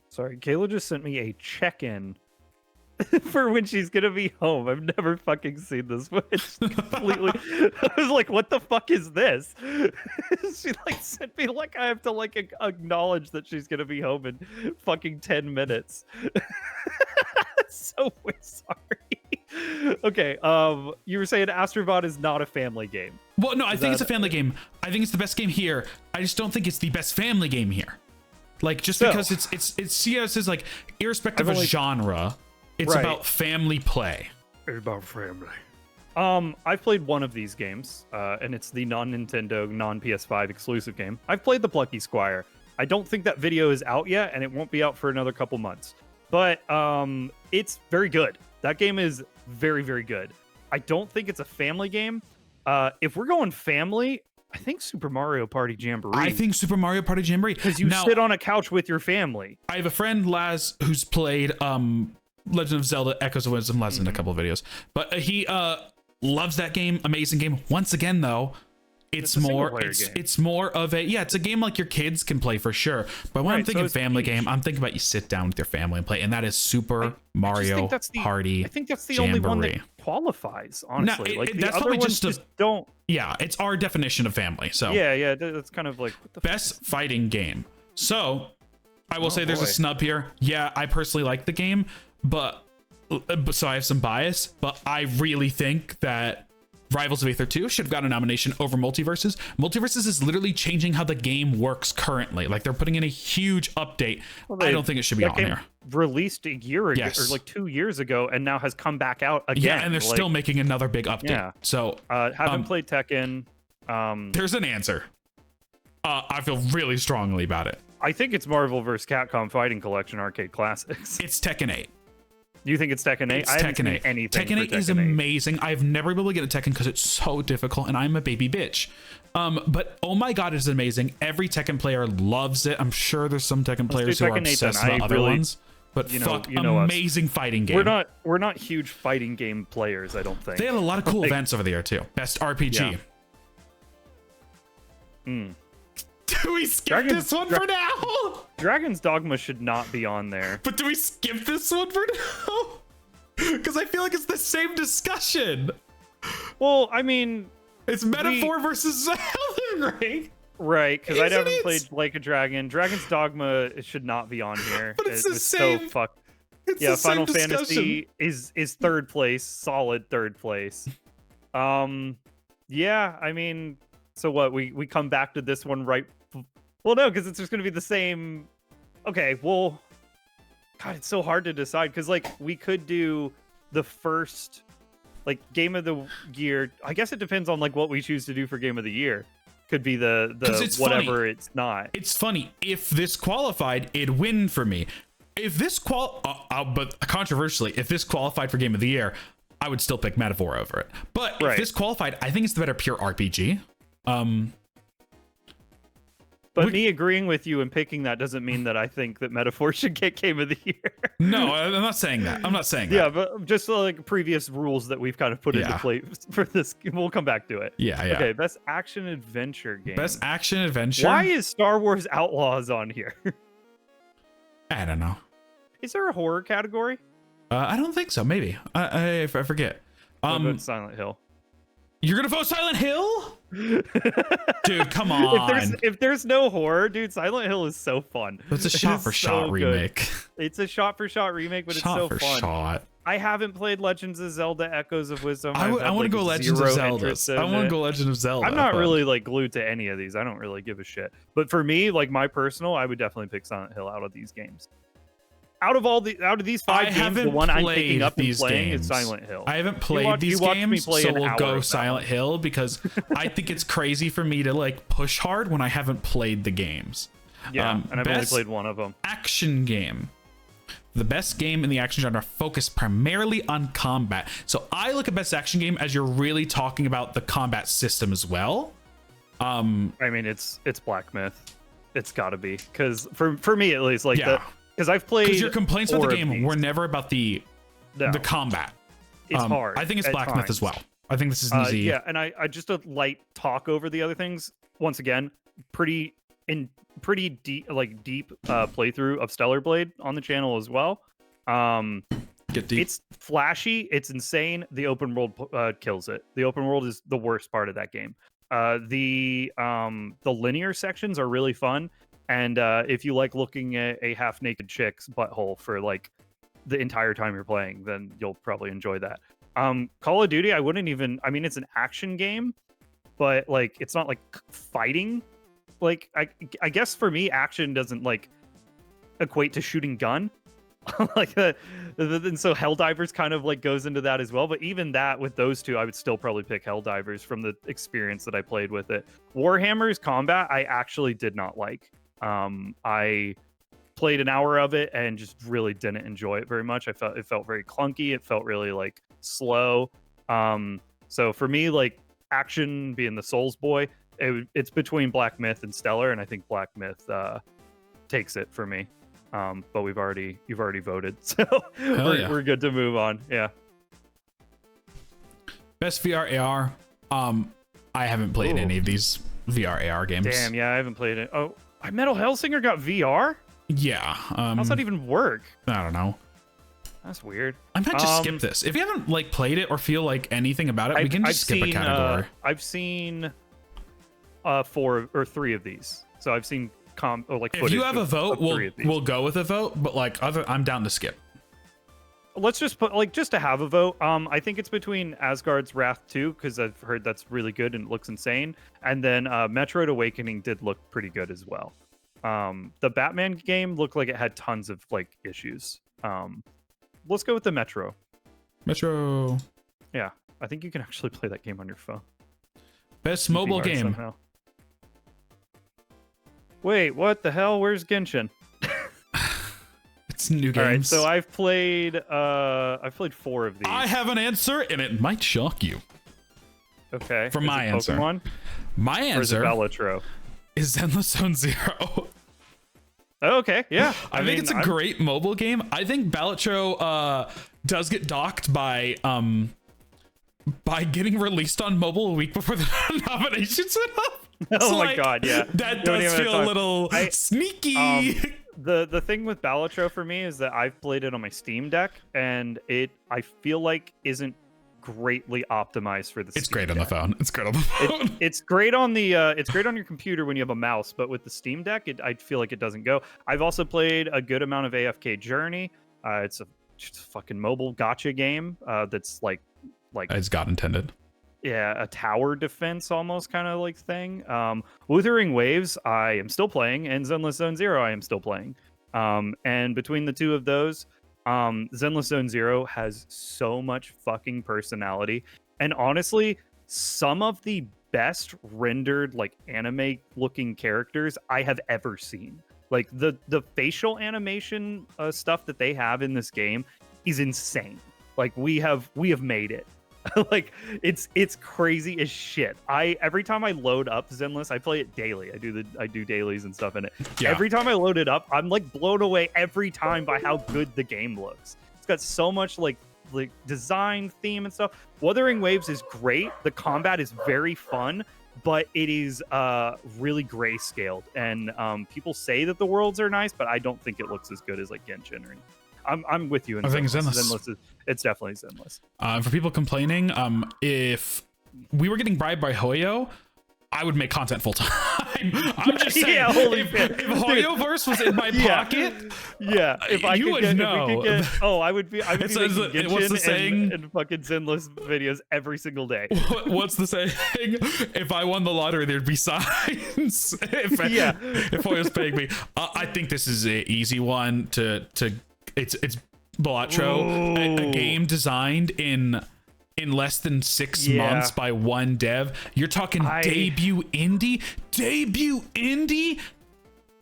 Sorry, Kayla just sent me a check-in for when she's gonna be home. I've never fucking seen this, but it's completely. I was like, "What the fuck is this?" She like sent me like I have to like acknowledge that she's gonna be home in fucking 10 minutes. So we're sorry. Okay, you were saying Astrobot is not a family game. Well, no, I think it's a family game. I think it's the best game here. I just don't think it's the best family game here. Like just because it's CS is like irrespective of genre, it's about family play. It's about family. I've played one of these games, and it's the non-Nintendo, non-PS5 exclusive game. I've played the Plucky Squire. I don't think that video is out yet, and it won't be out for another couple months. But it's very good. That game is very, very good. I don't think it's a family game. If we're going family, I think Super Mario Party Jamboree. I think Super Mario Party Jamboree. Because you sit on a couch with your family. I have a friend, Laz, who's played Legend of Zelda Echoes of Wisdom. Laz in a couple of videos. But he loves that game. Amazing game. Once again, though, it's a more single-player game. it's more of a it's a game like your kids can play for sure. But when I'm Right, so thinking it's family niche. game, I'm thinking about you sit down with your family and play, and that is Super Mario think that's Party. I think that's the only one that Jamboree. qualifies, honestly. Like the that's other probably ones just don't. Yeah, it's our definition of family. So Yeah, that's kind of like what the best fighting game. So I will say there's boy. a snub here. Yeah, I personally like the game, but so I have some bias, but I really think that Rivals of Aether 2 should have gotten a nomination over Multiverses. Multiverses is literally changing how the game works currently. Like they're putting in a huge update. I don't think it should be that on game there. Released a year ago, Yes. or like 2 years ago, and now has come back out again. Yeah, and they're still making another big update. Yeah. So haven't played Tekken. there's an answer. I feel really strongly about it. I think it's Marvel vs. Capcom Fighting Collection Arcade Classics. It's Tekken 8. You think it's Tekken 8? It's I haven't Tekken seen 8. anything Tekken 8 for is Tekken 8. amazing. I've never been able to get a Tekken because it's so difficult, and I'm a baby bitch. But oh my god, it's amazing. Every Tekken player loves it. I'm sure there's some Tekken players who are Tekken 8 obsessed then. about I other really- ones. But you know fuck, us. amazing fighting game. We're not huge fighting game players, I don't think. They have a lot of cool events over there too. Best RPG. Yeah. Do we skip this one for now? Dragon's Dogma should not be on there. But do we skip this one for now? Because I feel like it's the same discussion. Well, I mean, It's Metaphor versus Elden Ring. right, because I Isn't haven't it? played Like a Dragon. Dragon's Dogma it should not be on here. But it's It the was same- So fucked. It's Yeah, the same Final discussion. Fantasy is third place, solid third place. Yeah, I mean, so what? We come back to this one right? Well, no, because it's just gonna be the same. Okay, well, God, it's so hard to decide because like we could do the first like game of the year. I guess it depends on like what we choose to do for game of the year. Could be the 'Cause it's whatever funny. it's not. It's funny. If this qualified, it'd win for me. If this but controversially, if this qualified for Game of the Year, I would still pick Metaphor over it. But if Right. this qualified, I think it's the better pure RPG. But me agreeing with you and picking that doesn't mean that I think that Metaphor should get Game of the Year. No, I'm not saying that. I'm not saying that. Yeah, but just like previous rules that we've kind of put into Yeah. play for this, we'll come back to it. Yeah, yeah. Okay, best action adventure game. Best action adventure. Why is Star Wars Outlaws on here? I don't know. Is there a horror category? I don't think so. Maybe. I forget. What about Silent Hill? You're gonna vote Silent Hill? Dude, come on. If there's no horror, dude, Silent Hill is so fun. It's a It shot is for shot so good. remake. It's a shot for shot remake, but Shot it's so for fun. shot. I haven't played Legends of Zelda: Echoes of Wisdom. I want to go Legends of Zelda. I want to go. go Legend of Zelda. I'm not but- really like glued to any of these. I don't really give a shit. But for me, like my personal, I would definitely pick Silent Hill out of these games. Out of these I five games, the haven't one I'm played picking up and these playing games. is Silent Hill. I haven't played watched these me games, play so an we'll hour go of that Silent Hill because I think it's crazy for me to like push hard when I haven't played the games. Yeah, and I've only best played one of them. Action game. The best game in the action genre focused primarily on combat. So I look at best action game as you're really talking about the combat system as well. I mean, it's Black Myth. It's got to be because for me at least, like Yeah. because I've played. Because your complaints about the four of game were these. never about the combat. It's hard. I think it's at Black Myth as times. well. I think this is an easy. Yeah, and I just a light talk over the other things. Once again, pretty deep playthrough of Stellar Blade on the channel as well. Get deep. It's flashy, it's insane. The open world kills it. The open world is the worst part of that game. The linear sections are really fun, and if you like looking at a half naked chick's butthole for like the entire time you're playing, then you'll probably enjoy that. Call of Duty, I wouldn't even. I mean, it's an action game, but like it's not like fighting. Like I guess for me, action doesn't like equate to shooting gun. Like and so Helldivers kind of like goes into that as well. But even that with those two, I would still probably pick Helldivers from the experience that I played with it. Warhammer's combat, I actually did not like. I played an hour of it and just really didn't enjoy it very much. It felt very clunky. It felt really like slow. So for me, like action being the Souls boy, it's between Black Myth and Stellar, and I think Black Myth takes it for me. But you've already voted, so we're good to move on. Yeah. Best VR AR. I haven't played any of these VR AR games. Damn, yeah, I haven't played it. Oh, Metal Hellsinger got VR? Yeah. How's that even work? I don't know. That's weird. I might just skip this. If you haven't like played it or feel like anything about it, we can just skip a category. I've seen 4 or 3 of these. So I've seen if you have a vote, we'll go with a vote, but like I'm down to skip. Let's just put just to have a vote. I think it's between Asgard's Wrath 2 because I've heard that's really good and it looks insane, and then Metroid Awakening did look pretty good as well. The Batman game looked like it had tons of like issues. Let's go with the Metro. Yeah, I think you can actually play that game on your phone. Best mobile game. Somehow. Wait, what the hell? Where's Genshin? It's new games. All right, so I've played 4 of these. I have an answer, and it might shock you. Okay. From my answer. Pokemon? My answer Balatro is Zenless Zone Zero. Oh, okay, yeah. I think it's a great mobile game. I think Balatro does get docked by getting released on mobile a week before the nominations went up. Oh my god, yeah. That does feel a little sneaky. The thing with Balatro for me is that I've played it on my Steam Deck, and I feel like isn't greatly optimized for the It's Steam great Deck. on the phone. It's great on the phone. It's great on your computer when you have a mouse, but with the Steam Deck, I feel like it doesn't go. I've also played a good amount of AFK Journey. It's a fucking mobile gacha game that's like As God intended. Yeah, a tower defense almost kind of like thing. Wuthering Waves, I am still playing, and Zenless Zone Zero, I am still playing. And between the two of those, Zenless Zone Zero has so much fucking personality. And honestly, some of the best rendered, like, anime-looking characters I have ever seen. Like, the facial animation stuff that they have in this game is insane. Like, we have made it. Like it's crazy as shit. Every time I load up Zenless, I play it daily. I do dailies and stuff in it. Yeah. Every time I load it up, I'm like blown away every time by how good the game looks. It's got so much like design, theme, and stuff. Wuthering Waves is great. The combat is very fun, but it is really grayscaled. And people say that the worlds are nice, but I don't think it looks as good as like Genshin or anything. I'm with you. I think Zenless it's definitely Zenless. For people complaining, if we were getting bribed by Hoyo, I would make content full time. I'm just saying, yeah, if Hoyoverse was in my pocket, if I you could would get, know. If we could get, I would be making Genshin what's the saying? And fucking Zenless videos every single day. What's the saying? If I won the lottery, there'd be signs. if Hoyo's paying me, I think this is an easy one to. It's Balatro, a game designed in less than 6 months by one dev. You're talking debut indie.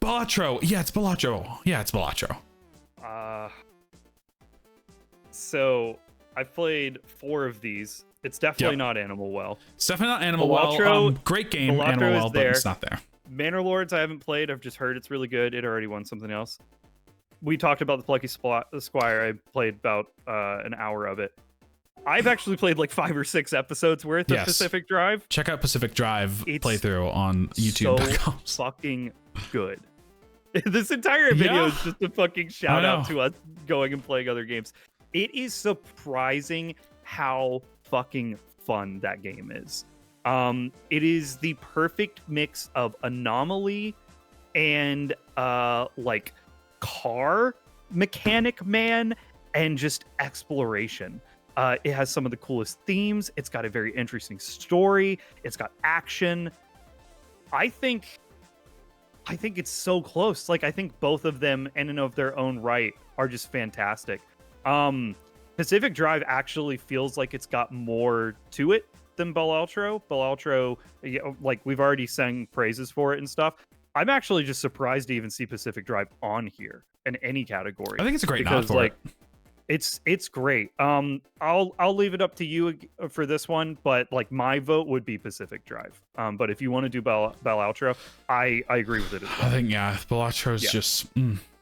Balatro. Yeah, it's Balatro. So I've played 4 of these. It's definitely not Animal Well. It's definitely not Animal Well. Great game, Balatro Animal Well, there. but it's not there. Manor Lords I haven't played. I've just heard it's really good. It already won something else. We talked about the Plucky Squire. I played about an hour of it. I've actually played like 5 or 6 episodes worth of Pacific Drive. Check out Pacific Drive playthrough on YouTube.com. So fucking good. This entire video is just a fucking shout out to us going and playing other games. It is surprising how fucking fun that game is. It is the perfect mix of Anomaly and like car mechanic man and just exploration. It has some of the coolest themes. It's got a very interesting story. It's got action. I think it's so close. Like, I think both of them in and of their own right are just fantastic. Pacific Drive actually feels like it's got more to it than Balatro. Balatro, like, we've already sang praises for it and stuff. I'm actually just surprised to even see Pacific Drive on here in any category. I think it's a great nod for it. It's great. I'll leave it up to you for this one, but like my vote would be Pacific Drive. But if you want to do Balatro, I agree with it as well. I think Balatro's just.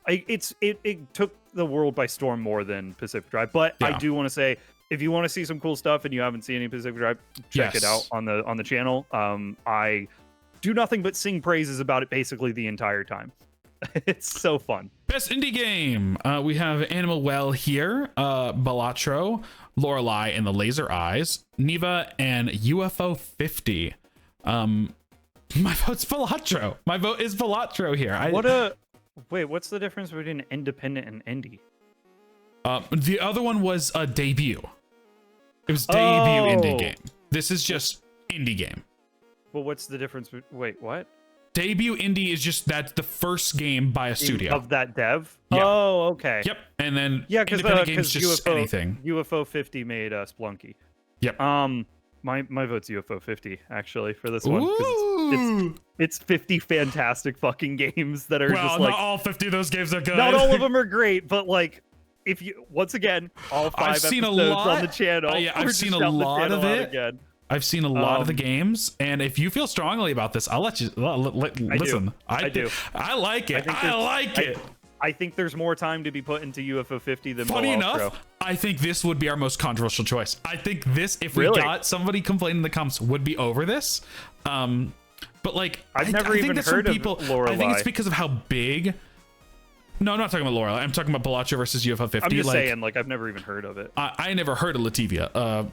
It took the world by storm more than Pacific Drive, but I do want to say if you want to see some cool stuff and you haven't seen any Pacific Drive, check it out on the channel. I do nothing but sing praises about it basically the entire time. It's so fun. Best indie game. We have Animal Well here, Balatro, Lorelei and the Laser Eyes, Neva, and UFO 50. My vote's Balatro. My vote is Balatro here. Wait, what's the difference between independent and indie? The other one was a debut. It was debut indie game. This is just indie game. Well, what's the difference? Wait, what? Debut indie is just that's the first game by a studio of that dev. Yeah. Oh, okay. Yep. And then independent games just UFO, anything. UFO 50 made Splunky. Yep. My vote's UFO 50 actually for this one. It's 50 fantastic fucking games that are just like not all 50 of those games are good. Not all of them are great, but like if you once again all 5 episodes on the channel. I've seen a lot of it. Again. I've seen a lot of the games, and if you feel strongly about this, I'll let you listen. I do. I like it. I like it. I think there's more time to be put into UFO 50 than Funny enough, I think this would be our most controversial choice. I think this, if we got somebody complaining in the comments, would be over this. But like, I've never even heard of Lorelei. I think it's because of how big. No, I'm not talking about Lorelei. I'm talking about Balatro versus UFO 50. I'm just saying, like, I've never even heard of it. I never heard of Lativia.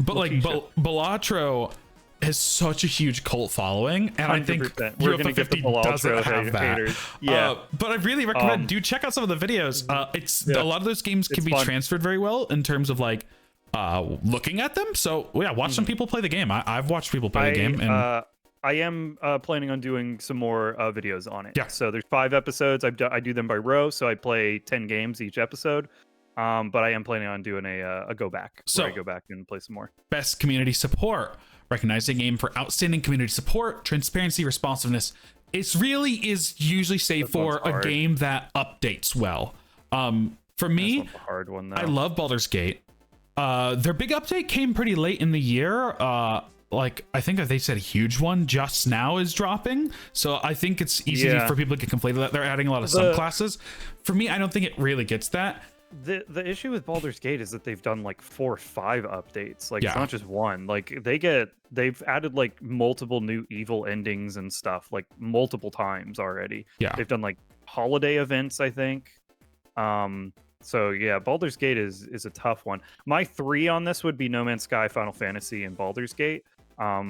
But like Balatro has such a huge cult following, and 100%. I think we're gonna get the Balatro have that. Haters. Yeah, but I really recommend do check out some of the videos. A lot of those games can be transferred very well in terms of like looking at them. So yeah, watch some people play the game. I've watched people play the game, and I am planning on doing some more videos on it. Yeah. So there's 5 episodes. I do them by row, so I play 10 games each episode. But I am planning on doing a go back. So I go back and play some more. Best community support. Recognizing a game for outstanding community support, transparency, responsiveness. It really is usually saved for a game that updates well. For me, a hard one, though. I love Baldur's Gate. Their big update came pretty late in the year. Like I think they said a huge one just now is dropping. So I think it's easy for people to get conflated that they're adding a lot of subclasses. For me, I don't think it really gets that. The issue with Baldur's Gate is that they've done like 4 or 5 updates. Like it's not just one. Like they've added like multiple new evil endings and stuff like multiple times already. Yeah. They've done like holiday events, I think. So yeah, Baldur's Gate is a tough one. My 3 on this would be No Man's Sky, Final Fantasy, and Baldur's Gate. I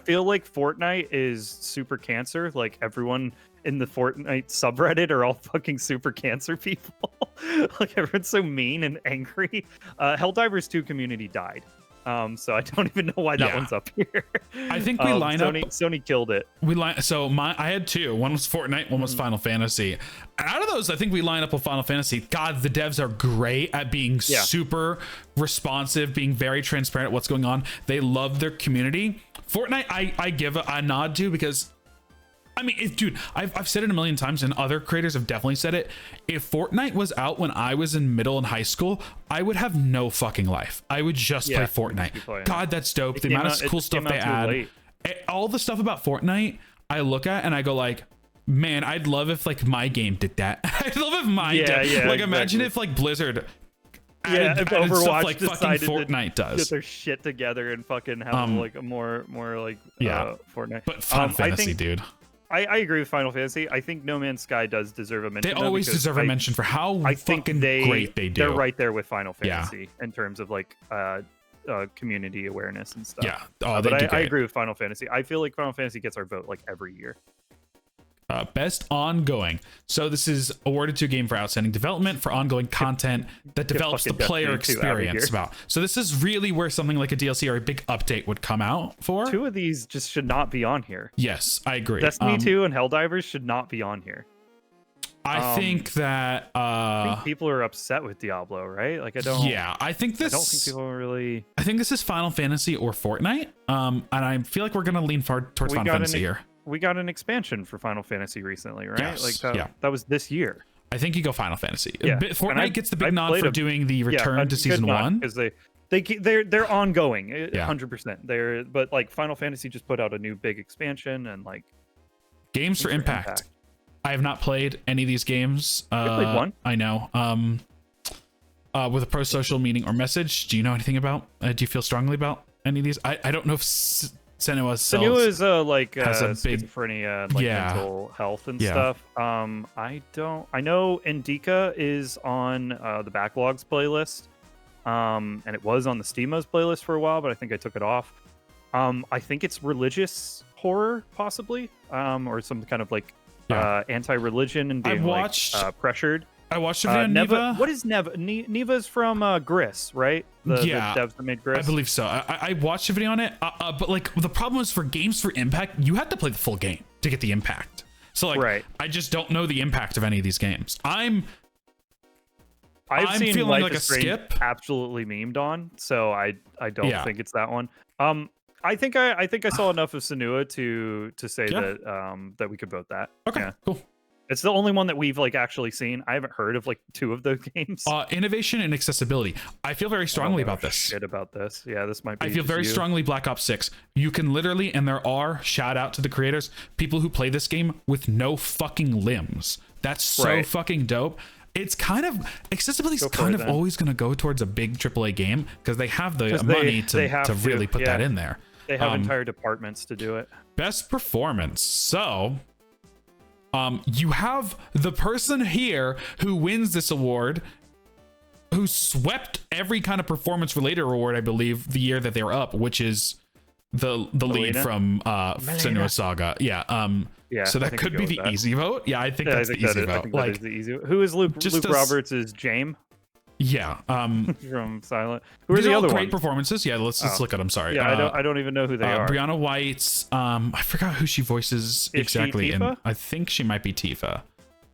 feel like Fortnite is super cancer. Like everyone in the Fortnite subreddit are all fucking super cancer people. Like everyone's so mean and angry. Helldivers 2 community died. So I don't even know why that one's up here. I think we line up. Sony killed it. I had 2. One was Fortnite, one was Final Fantasy. And out of those, I think we line up with Final Fantasy. God, the devs are great at being super responsive, being very transparent at what's going on. They love their community. Fortnite, I give a nod to because. I mean, dude, I've said it a million times, and other creators have definitely said it. If Fortnite was out when I was in middle and high school, I would have no fucking life. I would just play Fortnite. God, that's dope. The amount of cool stuff they add. All the stuff about Fortnite, I look at and I go like, man, I'd love if like my game did that. I'd love if mine did. Like, imagine if like Blizzard if Overwatch stuff like fucking Fortnite does. Get their shit together and fucking have like a more like Fortnite. But Final Fantasy, dude. I agree with Final Fantasy. I think No Man's Sky does deserve a mention. They always deserve a mention for how fucking great they do. They're right there with Final Fantasy in terms of like community awareness and stuff. Yeah. But I agree with Final Fantasy. I feel like Final Fantasy gets our vote like every year. Best ongoing. So this is awarded to a game for outstanding development for ongoing content that develops the player experience about. So this is really where something like a DLC or a big update would come out for. 2 of these just should not be on here. Yes, I agree. Destiny 2 and Helldivers should not be on here. I think that I think people are upset with Diablo, right? Like I don't think people are really. I think this is Final Fantasy or Fortnite. And I feel like we're gonna lean far towards Final Fantasy here. We got an expansion for Final Fantasy recently, right? Yes, like that was this year. I think you go Final Fantasy. Yeah. Fortnite gets the big nod for doing the return to season 1 because they're ongoing, 100%. But like Final Fantasy just put out a new big expansion and like games for impact. I have not played any of these games. I played one. I know. with a pro-social meaning or message. Do you know anything about? Do you feel strongly about any of these? I don't know if Senua is like has a big schizophrenia and like mental health and stuff. I know Indica is on the backlogs playlist. And it was on the Steamos playlist for a while, but I think I took it off. I think it's religious horror, possibly, or some kind of like anti-religion and being pressured. I watched a video on Neva. What is Neva? Neva's from Gris, right? The devs that made Gris. I believe so. I watched a video on it, but like the problem is for games for impact, you have to play the full game to get the impact. So like, I just don't know the impact of any of these games. I'm seen feeling Life like is a Strange skip. Absolutely memed on, so I don't think it's that one. I think I saw enough of Senua to say that we could vote that. Okay, cool. It's the only one that we've like actually seen. I haven't heard of like 2 of those games. Innovation and accessibility. I feel very strongly about this. Shit about this. Yeah, this might be. I feel very strongly Black Ops 6. You can literally, and there are, shout out to the creators, people who play this game with no fucking limbs. That's so fucking dope. It's kind of accessibility is kind of always going to go towards a big AAA game because they have the money to really put that in there. They have entire departments to do it. Best performance. So you have the person here who wins this award, who swept every kind of performance related award, I believe, the year that they were up, which is the lead from Senua Saga. So that could be the easy vote. Yeah, I think that's the easy vote. That is the easy vote. Who is Luke? Luke Roberts is James. Yeah. From Silent. Who are the other great performances? Yeah, let's look at them. Sorry. Yeah, I don't even know who they are. Brianna White's. I forgot who she voices exactly, and I think she might be Tifa.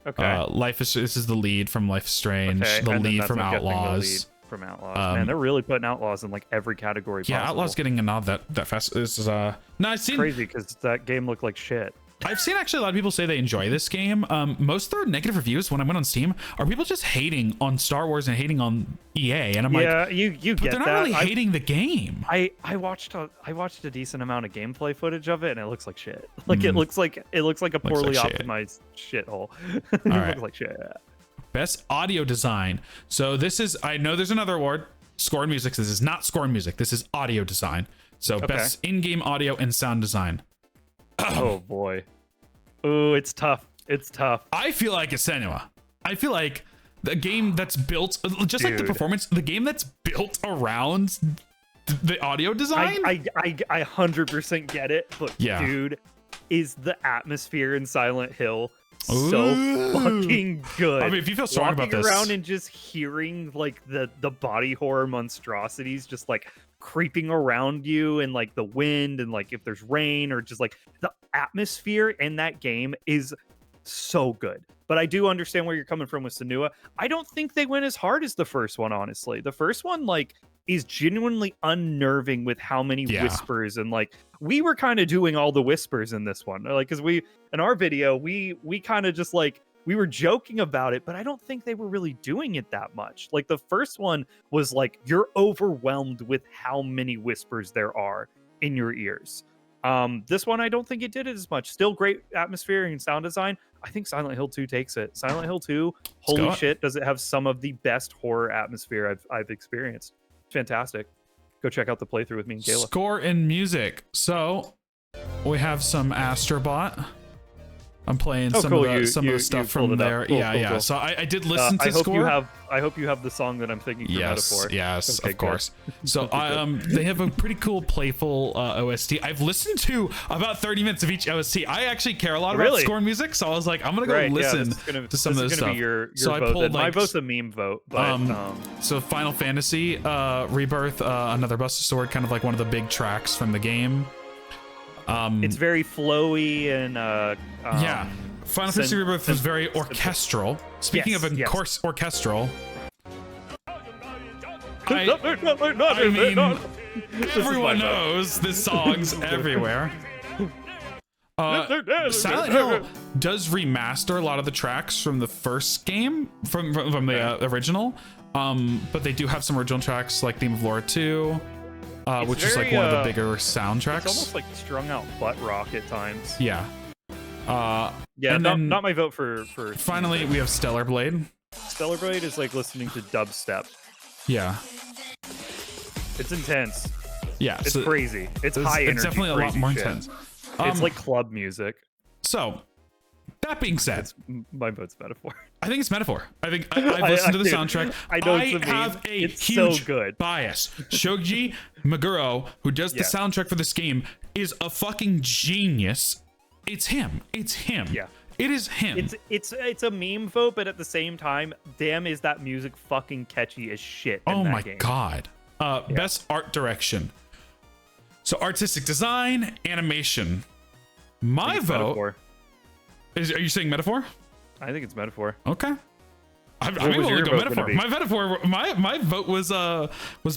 Okay. This is the lead from Life is Strange. The lead from Outlaws. From Outlaws, man, they're really putting Outlaws in like every category possible. Yeah, Outlaws getting a nod that fast. This is crazy because that game looked like shit. I've seen actually a lot of people say they enjoy this game. Most of their negative reviews when I went on Steam are people just hating on Star Wars and hating on EA, and I'm like, you get they're not really hating the game. I watched a decent amount of gameplay footage of it, and it looks like shit. Like it looks like a poorly optimized shithole. It looks like shit. Best audio design. So this is, I know there's another award, score and music. This is not score and music. This is audio design. So best in-game audio and sound design. Oh boy. Ooh, it's tough. It's tough. I feel like it's Senua. I feel like the game that's built, just like the performance, the game that's built around the audio design. I 100% get it. But dude, is the atmosphere in Silent Hill so fucking good. I mean, if you feel strong about this, walking around and just hearing like the body horror monstrosities just like creeping around you, and like the wind, and like if there's rain, or just like the atmosphere in that game is so good. But I do understand where you're coming from with Senua. I don't think they went as hard as the first one, honestly. The first one like is genuinely unnerving with how many whispers, and like we were kind of doing all the whispers in this one, like because we in our video we kind of just like we were joking about it, but I don't think they were really doing it that much. Like the first one was like you're overwhelmed with how many whispers there are in your ears. This one I don't think it did it as much. Still great atmosphere and sound design. I think Silent Hill 2 takes it. Silent Hill 2, holy shit, does it have some of the best horror atmosphere I've experienced. Fantastic. Go check out the playthrough with me and Kayla. Score and music. So we have some Astrobot. I'm playing some of the stuff from there. Cool. So I did listen to Score. I hope you have the song that I'm thinking. Yes, of course. So they have a pretty cool, playful OST. I've listened to about 30 minutes of each OST. I actually care a lot about Score and music, so I was like, I'm gonna go listen to some of this stuff. Your so vote. I pulled my vote's a meme vote. But, so Final Fantasy Rebirth, Another Buster Sword, kind of like one of the big tracks from the game. It's very flowy and Final Fantasy Rebirth was very orchestral. Speaking of orchestral, I mean, everyone knows this song's everywhere. Silent Hill does remaster a lot of the tracks from the first game, from the original, but they do have some original tracks like Theme of Laura 2. Which is like one of the bigger soundtracks. It's almost like strung out butt rock at times. Yeah. Not my vote for finally we have Stellar Blade. Stellar Blade is like listening to dubstep. Yeah. It's intense. Yeah. It's crazy. It's high energy. It's definitely a lot more intense. It's like club music. So, that being said, my vote's Metaphor. I think it's Metaphor. I've listened to the soundtrack. I know I have a it's huge so good. bias. Shoji Meguro, who does the soundtrack for this game, is a fucking genius. It's him. It's him. Yeah. It is him. It's a meme vote, but at the same time, damn, is that music fucking catchy as shit. Oh my game. god. Best art direction. So artistic design, animation. My vote. Metaphor. Are you saying Metaphor? I think it's Metaphor. Okay. I'm What going was to your go vote Metaphor. gonna be? My Metaphor. My vote was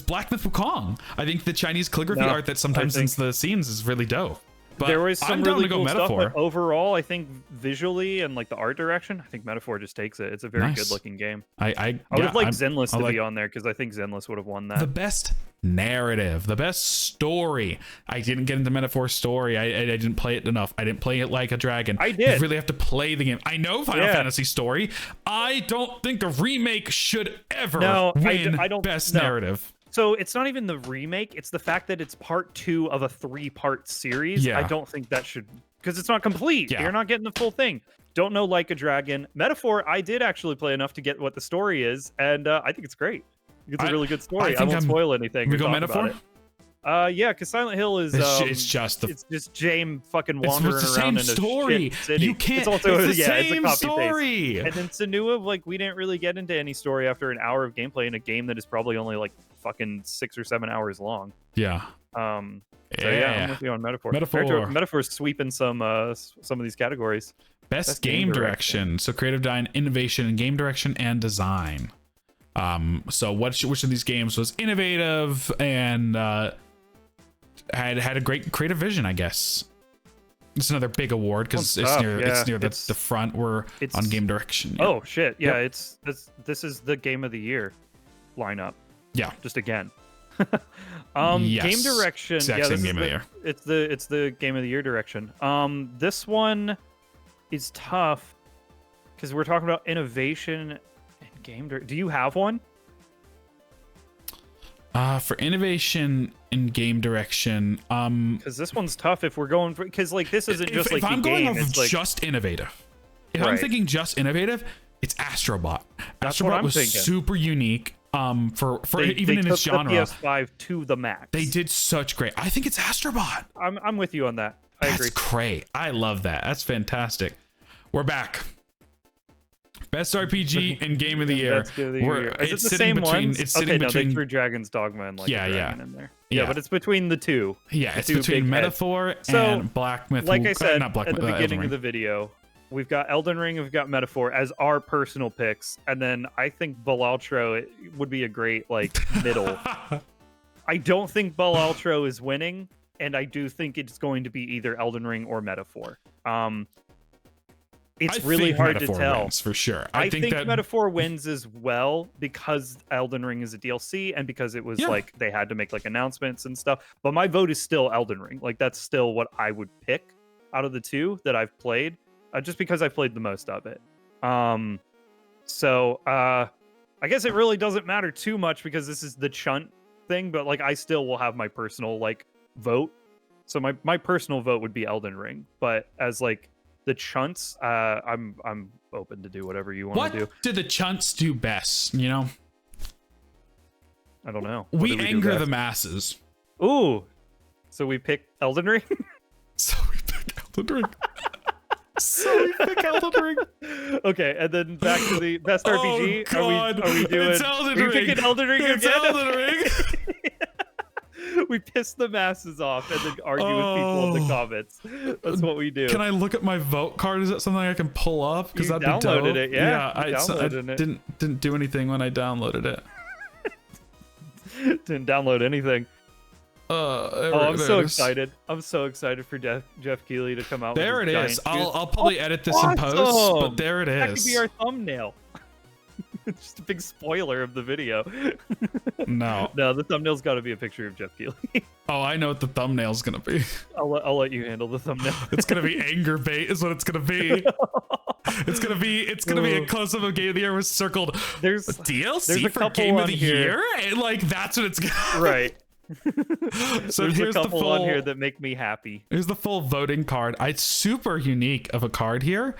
Black Myth Wukong. I think the Chinese calligraphy art that sometimes in the scenes is really dope. But there was some I'm down really to go cool Metaphor. stuff, but overall, I think visually and like the art direction, I think Metaphor just takes it. It's a very Nice. good looking game. I would have liked Zenless to like be on there because I think Zenless would have won that. the best narrative, the best story. I didn't get into Metaphor story. I didn't play it enough. I didn't play it like a dragon. I did. You really have to play the game. I know Final Fantasy story. I don't think a remake should ever win I don't, best no. narrative. So it's not even the remake, it's the fact that it's part 2 of a 3-part series. Yeah. I don't think that should, because it's not complete. Yeah. You're not getting the full thing. Don't know Like a Dragon. Metaphor, I did actually play enough to get what the story is, and I think it's great. It's a really good story. I won't spoil anything. We or go talk Metaphor? about it. Yeah, because Silent Hill is It's just James fucking wandering the around same in a story. shit city. You can't. It's also it's the it's a same copy story. paste. And then Senua, like we didn't really get into any story after an hour of gameplay in a game that is probably only like fucking 6 or 7 hours long. Yeah. So yeah, I'm with you on Metaphor. Metaphor's sweeping some of these categories. Best game direction. So creative design, innovation in game direction and design. So which of these games was innovative and had a great creative vision, I guess. It's another big award because it's near the front. We're on game direction. Yeah. Oh shit. Yeah, this is the game of the year lineup. Yeah. Just again. Yes. Game direction. Exact same game of the year. It's the game of the year direction. This one is tough because we're talking about innovation and game direction. Do you have one? For innovation in game direction, because this one's tough if we're going for, because like this isn't just like if the I'm game, going off it's of like just innovative. If I'm thinking just innovative, it's Astrobot. That's what Astrobot I'm was thinking. super unique. For they even in its took genre, the PS5 to the max. they did such great. I think it's Astrobot. I'm with you on that. I agree. That's great. I love that. That's fantastic. We're back. Best RPG and game of the year. Is it the same one? It's sitting between. They threw Dragon's Dogma and like Dragon in there. Yeah, but it's between the two. Yeah, the it's two between big Metaphor heads. and Black Myth. Like I said not Black at the Myth, beginning Elden of the video, we've got Elden Ring, we've got Metaphor as our personal picks, and then I think Balaltro would be a great like middle. I don't think Balaltro is winning, and I do think it's going to be either Elden Ring or Metaphor. It's really hard Metaphor to tell. wins, for sure. I think that Metaphor wins as well because Elden Ring is a DLC and because it was like they had to make like announcements and stuff. But my vote is still Elden Ring. Like that's still what I would pick out of the two that I've played, just because I've played the most of it. So I guess it really doesn't matter too much because this is the Chunt thing. But like I still will have my personal like vote. So my personal vote would be Elden Ring. But as like the Chunts, I'm open to do whatever you want to do. What do the Chunts do best? You know, I don't know. We anger the masses. Ooh, so we pick Elden Ring. So we pick Elden Ring. Okay, and then back to the best RPG. God. Are we doing? It's Elden Are we Ring. picking Elden Ring It's again? Elden Ring. We piss the masses off and then argue with people in the comments. That's what we do. Can I look at my vote card? Is that something I can pull up? Because that'd be dope. Downloaded it, yeah. I didn't do anything when I downloaded it. Didn't download anything. I'm so excited. I'm so excited for Jeff Keighley to come out. There with it his is. giant I'll probably edit this in post, but there it is. That could be our thumbnail. It's just a big spoiler of the video. No, the thumbnail's got to be a picture of Jeff Keighley. Oh, I know what the thumbnail's gonna be. I'll let you handle the thumbnail. It's gonna be anger bait, is what it's gonna be. It's gonna be a close up of game of the year with circled. There's DLC a for couple game of on the here. year. And, like that's what it's gonna. Right. So There's here's a couple the full. on here that make me happy. Here's the full voting card. It's super unique of a card here.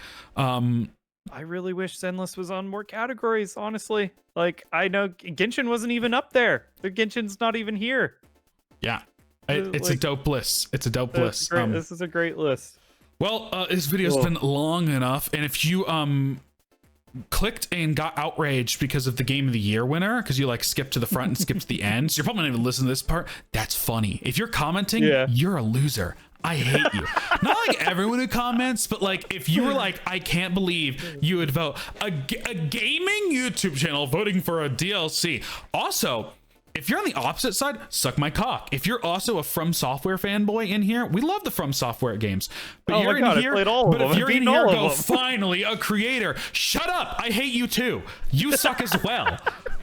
I really wish Zenless was on more categories, honestly. Like, I know Genshin wasn't even up there. The Genshin's not even here. Yeah. It's a dope list. It's a dope list. Great. This is a great list. Well, this video's been long enough, and if you clicked and got outraged because of the game of the year winner, because you like skipped to the front and skipped to the end, so you're probably not even listening to this part. That's funny. If you're commenting, you're a loser. I hate you. Not like everyone who comments, but like if you were like, I can't believe you would vote a gaming YouTube channel voting for a DLC. Also, if you're on the opposite side, suck my cock. If you're also a From Software fanboy in here, we love the From Software games. But you're in here, but if you're in here, go finally a creator. Shut up! I hate you too. You suck as well.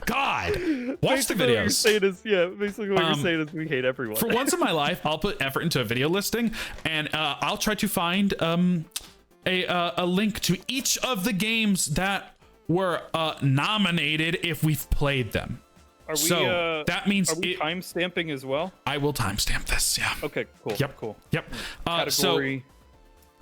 God, watch the videos. What you're saying is, basically what you're saying is we hate everyone. For once in my life, I'll put effort into a video listing, and I'll try to find a link to each of the games that were nominated if we've played them. That means are we time stamping as well? I will timestamp this. Yeah. Okay. Cool. Yep. Cool. Yep. Category.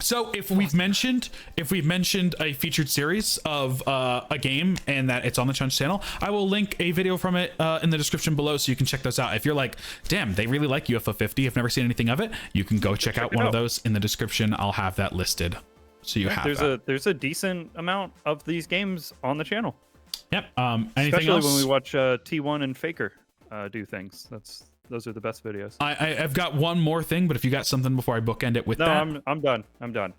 So if we've mentioned a featured series of a game and that it's on the Chunch channel, I will link a video from it in the description below so you can check those out. If you're like, damn, they really like UFO 50, I've never seen anything of it, you can go check out one of those in the description. I'll have that listed so you have there's a decent amount of these games on the channel. Yep. Anything Especially else? when we watch T1 and Faker do things. Those are the best videos. I've got one more thing, but if you got something before I bookend it with that. No, I'm done. I'm done.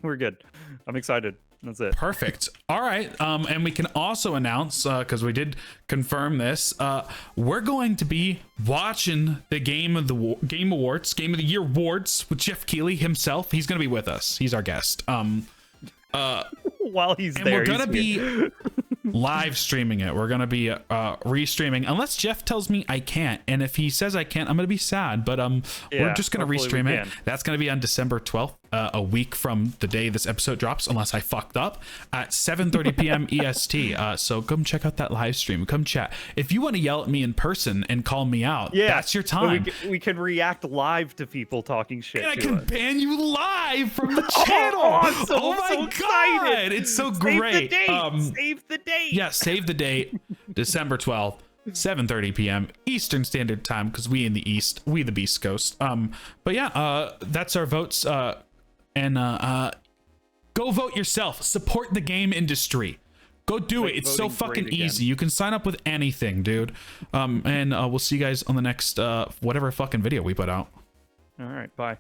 We're good. I'm excited. That's it. Perfect. All right. And we can also announce, because we did confirm this, we're going to be watching the Game of the Year awards with Jeff Keighley himself. He's going to be with us. He's our guest. While he's and there, we're going to be live streaming it. We're going to be restreaming unless Jeff tells me I can't. And if he says I can't, I'm going to be sad. But we're just going to restream it. That's going to be on December 12th, a week from the day this episode drops, unless I fucked up, at 7:30 p.m. EST. So come check out that live stream. Come chat. If you want to yell at me in person and call me out, that's your time. We can react live to people talking shit. And I can ban you live from the channel. Awesome. Oh my god, it's so great. Save the date. Yeah, save the date. December 12th, 7:30 p.m. Eastern Standard Time, because we in the East, we the Beast Coast. But yeah, that's our votes. And go vote yourself. Support the game industry. Go do it. It's so fucking easy. You can sign up with anything, dude. And we'll see you guys on the next whatever fucking video we put out. All right, bye.